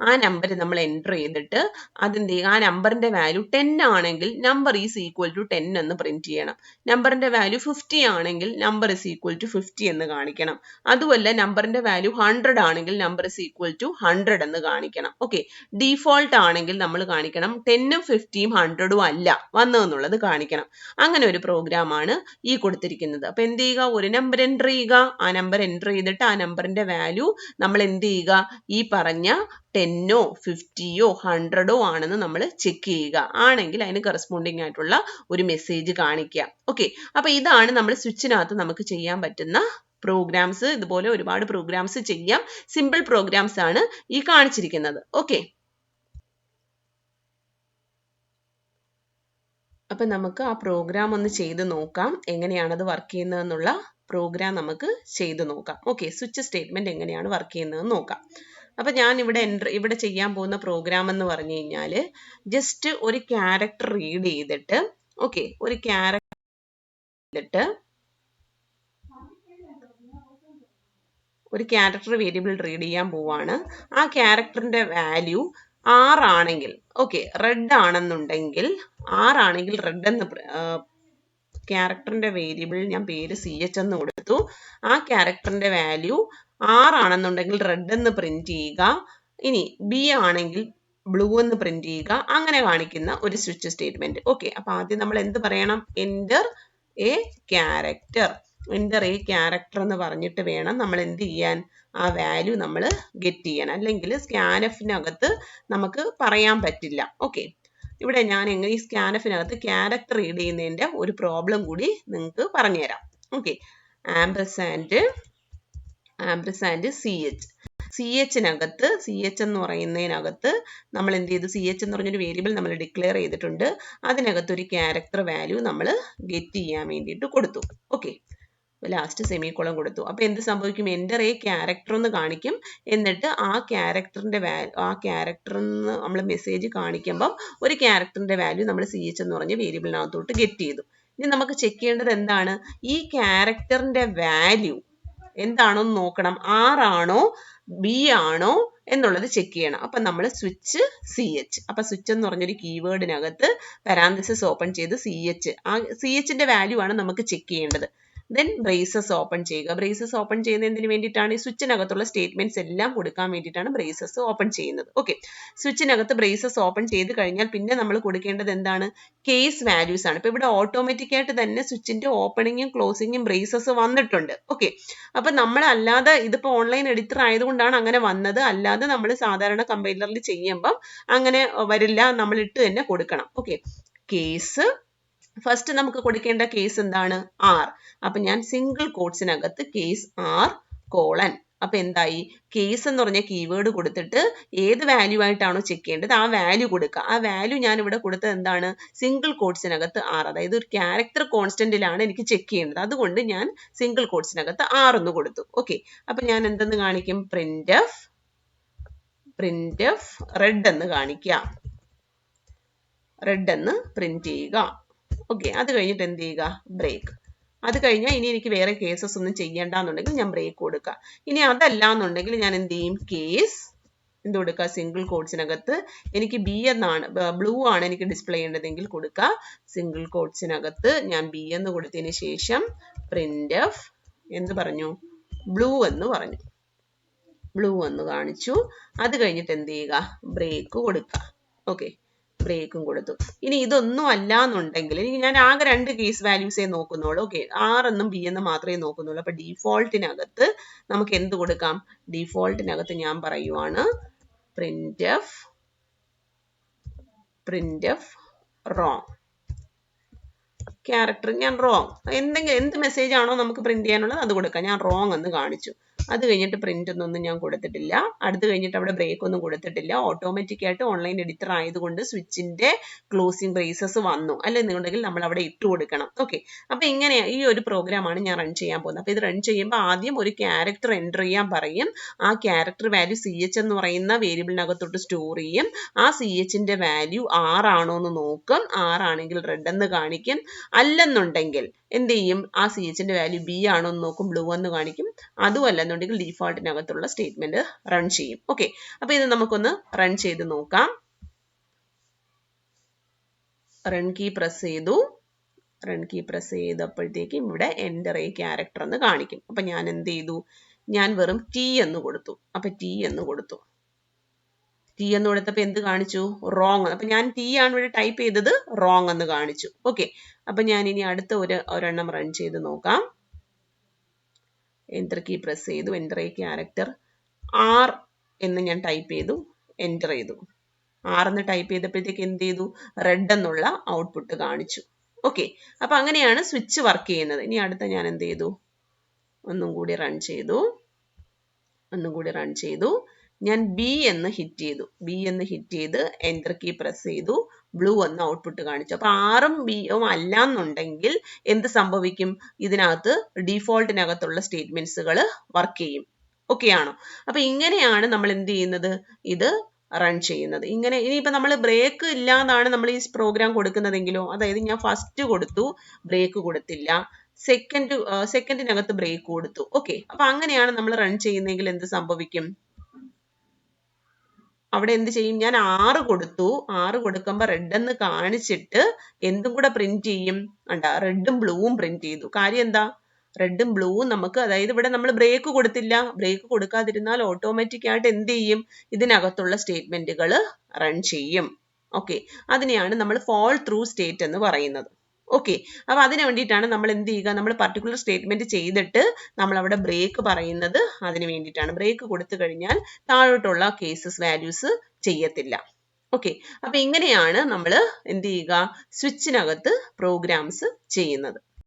[SPEAKER 1] ആ നമ്പർ നമ്മൾ എൻ്റർ ചെയ്തിട്ട് അതെന്ത് ചെയ്യുക? ആ നമ്പറിന്റെ വാല്യൂ 10 ആണെങ്കിൽ നമ്പർ ഈസ് ഈക്വൽ ടു 10 എന്ന് പ്രിന്റ് ചെയ്യണം. നമ്പറിന്റെ വാല്യൂ 50 ആണെങ്കിൽ നമ്പർ ഈസ് ഈക്വൽ ടു 50 എന്ന് കാണിക്കണം. അതുമല്ല നമ്പറിന്റെ വാല്യൂ 100 ആണെങ്കിൽ നമ്പർ ഈസ് ഈക്വൽ ടു 100 എന്ന് കാണിക്കണം. ഓക്കെ, ഡീഫോൾട്ട് ആണെങ്കിൽ നമ്മൾ കാണിക്കണം 10ഉം 50ഉം 100ഉം അല്ല വന്നതെന്നുള്ളത് കാണിക്കണം. അങ്ങനെ ഒരു പ്രോഗ്രാമാണ് ഈ കൊടുത്തിരിക്കുന്നത്. അപ്പൊ എന്ത് ചെയ്യുക? ഒരു നമ്പർ എൻ്റർ ചെയ്യുക. ആ നമ്പർ എൻ്റർ ചെയ്തിട്ട് ആ നമ്പറിന്റെ വാല്യൂ നമ്മൾ എന്ത് ചെയ്യുക? ഈ പറഞ്ഞ 10ഓ 50ഓ 100ഓ ആണെന്ന് നമ്മൾ ചെക്ക് ചെയ്യുക. ആണെങ്കിൽ അതിന് കറസ്പോണ്ടിങ് ആയിട്ടുള്ള ഒരു മെസ്സേജ് കാണിക്കുക. ഓക്കെ, അപ്പൊ ഇതാണ് നമ്മൾ സ്വിച്ചിനകത്ത് നമുക്ക് ചെയ്യാൻ പറ്റുന്ന പ്രോഗ്രാംസ്. ഇതുപോലെ ഒരുപാട് പ്രോഗ്രാംസ് ചെയ്യാം. സിമ്പിൾ പ്രോഗ്രാംസ് ആണ് ഈ കാണിച്ചിരിക്കുന്നത്. ഓക്കെ, അപ്പൊ നമുക്ക് ആ പ്രോഗ്രാം ഒന്ന് ചെയ്ത് നോക്കാം. എങ്ങനെയാണ് അത് വർക്ക് ചെയ്യുന്നതെന്നുള്ള പ്രോഗ്രാം നമുക്ക് ചെയ്ത് നോക്കാം. ഓക്കെ, സ്വിച്ച് സ്റ്റേറ്റ്മെന്റ് എങ്ങനെയാണ് വർക്ക് ചെയ്യുന്നതെന്ന് നോക്കാം. അപ്പൊ ഞാൻ ഇവിടെ ചെയ്യാൻ പോകുന്ന പ്രോഗ്രാം എന്ന് പറഞ്ഞു കഴിഞ്ഞാൽ ജസ്റ്റ് ഒരു ക്യാരക്ടർ റീഡ് ചെയ്തിട്ട്, ഓക്കെ, ഒരു ക്യാരക്ടർ ചെയ്തിട്ട് ഒരു ക്യാരക്ടർ വേരിയബിൾ റീഡ് ചെയ്യാൻ പോവാണ്. ആ ക്യാരക്ടറിന്റെ വാല്യൂ 6 ആണെങ്കിൽ, ഓക്കെ, റെഡ് ആണെന്നുണ്ടെങ്കിൽ, 6 ആണെങ്കിൽ റെഡ് എന്ന് ക്യാരക്ടറിന്റെ വേരിയബിൾ ഞാൻ പേര് CH എന്ന് കൊടുത്തു. ആ ക്യാരക്ടറിന്റെ വാല്യൂ 6 ആണെന്നുണ്ടെങ്കിൽ റെഡ് എന്ന് പ്രിന്റ് ചെയ്യുക. ഇനി B ആണെങ്കിൽ ബ്ലൂ എന്ന് പ്രിന്റ് ചെയ്യുക. അങ്ങനെ കാണിക്കുന്ന ഒരു സ്വിച്ച് സ്റ്റേറ്റ്മെന്റ്. ഓക്കെ, അപ്പൊ ആദ്യം നമ്മൾ എന്ത് പറയണം? എൻ്റർ എ ക്യാരക്ടർ എന്ന് പറഞ്ഞിട്ട് വേണം നമ്മൾ എന്ത് ചെയ്യാൻ? ആ വാല്യൂ നമ്മൾ ഗെറ്റ് ചെയ്യാൻ. അല്ലെങ്കിൽ സ്കാൻഎഫിനകത്ത് നമുക്ക് പറയാൻ പറ്റില്ല. ഓക്കെ, ഇവിടെ ഞാൻ എങ്ങനെ ഈ സ്കാൻഎഫിനകത്ത് ക്യാരക്ടർ റീഡ് ചെയ്യുന്നതിന്റെ ഒരു പ്രോബ്ലം കൂടി നിങ്ങൾക്ക് പറഞ്ഞുതരാം. ഓക്കെ, ആംപർസാൻഡ് CH എന്ന് പറയുന്നതിനകത്ത് നമ്മൾ എന്ത് ചെയ്തു? CH എന്ന് പറഞ്ഞൊരു വേരിയബിൾ നമ്മൾ ഡിക്ലെയർ ചെയ്തിട്ടുണ്ട്. അതിനകത്ത് ഒരു ക്യാരക്ടർ വാല്യൂ നമ്മൾ ഗെറ്റ് ചെയ്യാൻ വേണ്ടിയിട്ട് കൊടുത്തു. ഓക്കെ, ലാസ്റ്റ് സെമിക്കോളൻ കൊടുത്തു. അപ്പൊ എന്ത് സംഭവിക്കും? എൻ്റർ എ ക്യാരക്ടർ എന്ന് കാണിക്കും. എന്നിട്ട് ആ ക്യാരക്ടറിന്ന് നമ്മൾ മെസ്സേജ് കാണിക്കുമ്പോൾ ഒരു ക്യാരക്ടറിന്റെ വാല്യൂ നമ്മൾ CH എന്ന് പറഞ്ഞ വേരിയബിളിനകത്തോട്ട് ഗെറ്റ് ചെയ്തു. ഇനി നമുക്ക് ചെക്ക് ചെയ്യേണ്ടത് എന്താണ്? ഈ ക്യാരക്ടറിന്റെ വാല്യൂ എന്താണോന്ന് നോക്കണം. 6 ആണോ B ആണോ എന്നുള്ളത് ചെക്ക് ചെയ്യണം. അപ്പൊ നമ്മൾ സ്വിച്ച് CH, അപ്പൊ സ്വിച്ച് എന്ന് പറഞ്ഞൊരു കീവേഡിനകത്ത് പാരാന്തസിസ് ഓപ്പൺ ചെയ്ത് ആ CHന്റെ വാല്യൂ ആണ് നമുക്ക് ചെക്ക് ചെയ്യേണ്ടത്. ദെൻ ബ്രേസസ് ഓപ്പൺ ചെയ്യുക. ബ്രേസസ് ഓപ്പൺ ചെയ്യുന്നതിന് വേണ്ടിയിട്ടാണ് ഈ സ്വിച്ചിനകത്തുള്ള സ്റ്റേറ്റ്മെന്റ്സ് എല്ലാം കൊടുക്കാൻ വേണ്ടിയിട്ടാണ് ബ്രേസസ് ഓപ്പൺ ചെയ്യുന്നത്. ഓക്കെ, സ്വിച്ചിനകത്ത് ബ്രേസസ് ഓപ്പൺ ചെയ്ത് കഴിഞ്ഞാൽ പിന്നെ നമ്മൾ കൊടുക്കേണ്ടത് എന്താണ്? കേസ് വാല്യൂസ് ആണ്. ഇപ്പൊ ഇവിടെ ഓട്ടോമാറ്റിക് ആയിട്ട് തന്നെ സ്വിച്ചിന്റെ ഓപ്പണിങ്ങും ക്ലോസിങ്ങും ബ്രേസസ് വന്നിട്ടുണ്ട്. ഓക്കെ, അപ്പൊ നമ്മൾ അല്ലാതെ ഇതിപ്പോ ഓൺലൈൻ എഡിറ്റർ ആയതുകൊണ്ടാണ് അങ്ങനെ വന്നത്. അല്ലാതെ നമ്മൾ സാധാരണ കമ്പൈലറിൽ ചെയ്യുമ്പം അങ്ങനെ വരില്ല. നമ്മൾ ഇട്ട് തന്നെ കൊടുക്കണം. ഓക്കെ, കേസ് ഫസ്റ്റ് നമുക്ക് കൊടുക്കേണ്ട കേസ് എന്താണ്? ആർ. അപ്പൊ ഞാൻ സിംഗിൾ കോട്സിനകത്ത് കേസ് ആർ കോളൻ. അപ്പൊ എന്തായി? കേസ് എന്ന് പറഞ്ഞ കീവേഡ് കൊടുത്തിട്ട് ഏത് വാല്യൂ ആയിട്ടാണോ ചെക്ക് ചെയ്യേണ്ടത് ആ വാല്യൂ കൊടുക്കുക. ആ വാല്യൂ ഞാൻ ഇവിടെ കൊടുത്തത് എന്താണ്? സിംഗിൾ കോട്സിനകത്ത് ആർ. അതായത് ഒരു ക്യാരക്ടർ കോൺസ്റ്റന്റിലാണ് എനിക്ക് ചെക്ക് ചെയ്യേണ്ടത്. അതുകൊണ്ട് ഞാൻ സിംഗിൾ കോട്സിനകത്ത് ആർ എന്ന് കൊടുത്തു. ഓക്കെ, അപ്പൊ ഞാൻ എന്തെന്ന് കാണിക്കും? പ്രിന്റ് എഫ് റെഡ് എന്ന് കാണിക്കാം. റെഡ് എന്ന് പ്രിന്റ് ചെയ്യുക. ഓക്കെ, അത് കഴിഞ്ഞിട്ട് എന്ത് ചെയ്യുക? ബ്രേക്ക്. അത് കഴിഞ്ഞാൽ ഇനി എനിക്ക് വേറെ കേസസ് ഒന്നും ചെയ്യേണ്ടെന്നുണ്ടെങ്കിൽ ഞാൻ ബ്രേക്ക് കൊടുക്കുക. ഇനി അതല്ല എന്നുണ്ടെങ്കിൽ ഞാൻ എന്ത് ചെയ്യും? കേസ് എന്ത് കൊടുക്കുക? സിംഗിൾ കോട്സിനകത്ത് എനിക്ക് ബി എന്നാണ്, ബ്ലൂ ആണ് എനിക്ക് ഡിസ്പ്ലേ ചെയ്യേണ്ടതെങ്കിൽ കൊടുക്കുക. സിംഗിൾ കോട്സിനകത്ത് ഞാൻ ബി എന്ന് കൊടുത്തതിന് ശേഷം പ്രിന്റ് എഫ് എന്ത് പറഞ്ഞു? ബ്ലൂ എന്ന് പറഞ്ഞു. ബ്ലൂ എന്ന് കാണിച്ചു. അത് കഴിഞ്ഞിട്ട് എന്ത് ചെയ്യുക? ബ്രേക്ക് കൊടുക്കുക. ഓക്കെ, ബ്രേക്കും കൊടുത്തു. ഇനി ഇതൊന്നും അല്ല എന്നുണ്ടെങ്കിൽ ഞാൻ ആകെ 2 കേസ് വാല്യൂസേ നോക്കുന്നുള്ളൂ. ഓക്കെ, ആർ എന്നും ബി എന്നും മാത്രമേ നോക്കുന്നുള്ളൂ. അപ്പൊ ഡിഫോൾട്ടിനകത്ത് നമുക്ക് എന്ത് കൊടുക്കാം? ഡിഫോൾട്ടിനകത്ത് ഞാൻ പറയുവാണ് പ്രിന്റ് എഫ് റോങ്. ക്യാരക്ടർ ഞാൻ റോങ്, എന്ത് മെസ്സേജ് ആണോ നമുക്ക് പ്രിന്റ് ചെയ്യാനുള്ളത് അത് കൊടുക്കാം. ഞാൻ റോങ് എന്ന് കാണിച്ചു. അത് കഴിഞ്ഞിട്ട് പ്രിന്റ് ഒന്നും ഞാൻ കൊടുത്തിട്ടില്ല. അടുത്ത് കഴിഞ്ഞിട്ട് അവിടെ ബ്രേക്ക് ഒന്നും കൊടുത്തിട്ടില്ല. ഓട്ടോമാറ്റിക് ആയിട്ട് ഓൺലൈൻ എഡിറ്റർ ആയതുകൊണ്ട് സ്വിച്ചിന്റെ ക്ലോസിംഗ് ബ്രേസസ് വന്നു. അല്ലെന്നുണ്ടെങ്കിൽ നമ്മൾ അവിടെ ഇട്ട് കൊടുക്കണം. ഓക്കെ, അപ്പൊ ഇങ്ങനെ ഈ ഒരു പ്രോഗ്രാമാണ് ഞാൻ റൺ ചെയ്യാൻ പോകുന്നത്. അപ്പൊ ഇത് റൺ ചെയ്യുമ്പോൾ ആദ്യം ഒരു ക്യാരക്ടർ എൻ്റർ ചെയ്യാൻ പറയും. ആ ക്യാരക്ടർ വാല്യൂ CH എന്ന് പറയുന്ന വേരിയബിളിനകത്തോട്ട് സ്റ്റോർ ചെയ്യും. ആ CHന്റെ വാല്യൂ 6 ആണോ എന്ന് നോക്കും. 6 ആണെങ്കിൽ റെഡ് എന്ന് കാണിക്കും. അല്ലെന്നുണ്ടെങ്കിൽ എന്ത് ചെയ്യും? ആ CHന്റെ വാല്യൂ B ആണോ എന്ന് നോക്കും, ബ്ലൂ എന്ന് കാണിക്കും. അതും അല്ലെന്നുണ്ടെങ്കിൽ ഡിഫോൾട്ടിനകത്തുള്ള സ്റ്റേറ്റ്മെന്റ് റൺ ചെയ്യും. ഓക്കെ, അപ്പൊ ഇത് നമുക്കൊന്ന് റൺ ചെയ്ത് നോക്കാം. റൺ കീ പ്രസ് ചെയ്തു. റൺ കീ പ്രസ് ചെയ്തപ്പോഴത്തേക്കും ഇവിടെ എൻ്റർ എ ക്യാരക്ടർ എന്ന് കാണിക്കും. അപ്പൊ ഞാൻ എന്ത് ചെയ്തു? ഞാൻ വെറും T എന്ന് കൊടുത്തു. അപ്പൊ T എന്ന് കൊടുത്തു. T എന്ന് കൊടുത്തപ്പോൾ എന്ത് കാണിച്ചു? റോങ്. അപ്പൊ ഞാൻ T ആണ് ഇവിടെ ടൈപ്പ് ചെയ്തത്, റോങ് എന്ന് കാണിച്ചു. ഓക്കെ, അപ്പൊ ഞാൻ ഇനി അടുത്ത ഒരെണ്ണം റൺ ചെയ്ത് നോക്കാം. എൻ്റർ കീ പ്രസ് ചെയ്തു. എൻ്റർ എ ക്യാരക്ടർ ആർ എന്ന് ഞാൻ ടൈപ്പ് ചെയ്തു. എൻ്റർ ചെയ്തു. ആർ എന്ന് ടൈപ്പ് ചെയ്തപ്പോഴത്തേക്ക് എന്ത് ചെയ്തു? റെഡ് എന്നുള്ള ഔട്ട്പുട്ട് കാണിച്ചു. ഓക്കെ, അപ്പൊ അങ്ങനെയാണ് സ്വിച്ച് വർക്ക് ചെയ്യുന്നത്. ഇനി അടുത്ത ഞാൻ എന്ത് ചെയ്തു? ഒന്നും കൂടി റൺ ചെയ്തു. ഞാൻ B എന്ന് ഹിറ്റ് ചെയ്തു. എൻ്റർ കീ പ്രസ് ചെയ്തു. ബ്ലൂ എന്ന ഔട്ട്പുട്ട് കാണിച്ചു. അപ്പൊ ആറും ബിയും അല്ല എന്നുണ്ടെങ്കിൽ എന്ത് സംഭവിക്കും? ഇതിനകത്ത് ഡിഫോൾട്ടിനകത്തുള്ള സ്റ്റേറ്റ്മെന്റ്സുകൾ വർക്ക് ചെയ്യും. ഓക്കെ ആണോ? അപ്പൊ ഇങ്ങനെയാണ് നമ്മൾ എന്ത് ചെയ്യുന്നത്? ഇത് റൺ ചെയ്യുന്നത്. ഇങ്ങനെ ഇനിയിപ്പോ നമ്മൾ ബ്രേക്ക് ഇല്ലാതാണ് നമ്മൾ ഈ പ്രോഗ്രാം കൊടുക്കുന്നതെങ്കിലോ, അതായത് ഞാൻ ഫസ്റ്റ് കൊടുത്തു, ബ്രേക്ക് കൊടുത്തില്ല, സെക്കൻഡിനകത്ത് ബ്രേക്ക് കൊടുത്തു. ഓക്കെ, അപ്പൊ അങ്ങനെയാണ് നമ്മൾ റൺ ചെയ്യുന്നതെങ്കിൽ എന്ത് സംഭവിക്കും? അവിടെ എന്ത് ചെയ്യും? ഞാൻ 6 കൊടുത്തു. 6 കൊടുക്കുമ്പോൾ റെഡ് എന്ന് കാണിച്ചിട്ട് എന്തും കൂടെ പ്രിന്റ് ചെയ്യും. റെഡും ബ്ലൂവും പ്രിന്റ് ചെയ്തു. കാര്യം എന്താ? റെഡും ബ്ലൂവും നമുക്ക്, അതായത് ഇവിടെ നമ്മൾ ബ്രേക്ക് കൊടുത്തില്ല. ബ്രേക്ക് കൊടുക്കാതിരുന്നാൽ ഓട്ടോമാറ്റിക് ആയിട്ട് എന്ത് ചെയ്യും? ഇതിനകത്തുള്ള സ്റ്റേറ്റ്മെന്റുകൾ റൺ ചെയ്യും. ഓക്കെ, അതിനെയാണ് നമ്മൾ ഫോൾ ത്രൂ സ്റ്റേറ്റ് എന്ന് പറയുന്നത്. ഓക്കെ, അപ്പൊ അതിന് വേണ്ടിയിട്ടാണ് നമ്മൾ എന്ത് ചെയ്യുക? നമ്മൾ പർട്ടിക്കുലർ സ്റ്റേറ്റ്മെന്റ് ചെയ്തിട്ട് നമ്മൾ അവിടെ ബ്രേക്ക് പറയുന്നത് അതിന് വേണ്ടിയിട്ടാണ്. ബ്രേക്ക് കൊടുത്തു കഴിഞ്ഞാൽ താഴോട്ടുള്ള കേസസ് വാല്യൂസ് ചെയ്യത്തില്ല. ഓക്കെ, അപ്പൊ ഇങ്ങനെയാണ് നമ്മൾ എന്ത് ചെയ്യുക? സ്വിച്ചിനകത്ത് പ്രോഗ്രാംസ് ചെയ്യുന്നത്.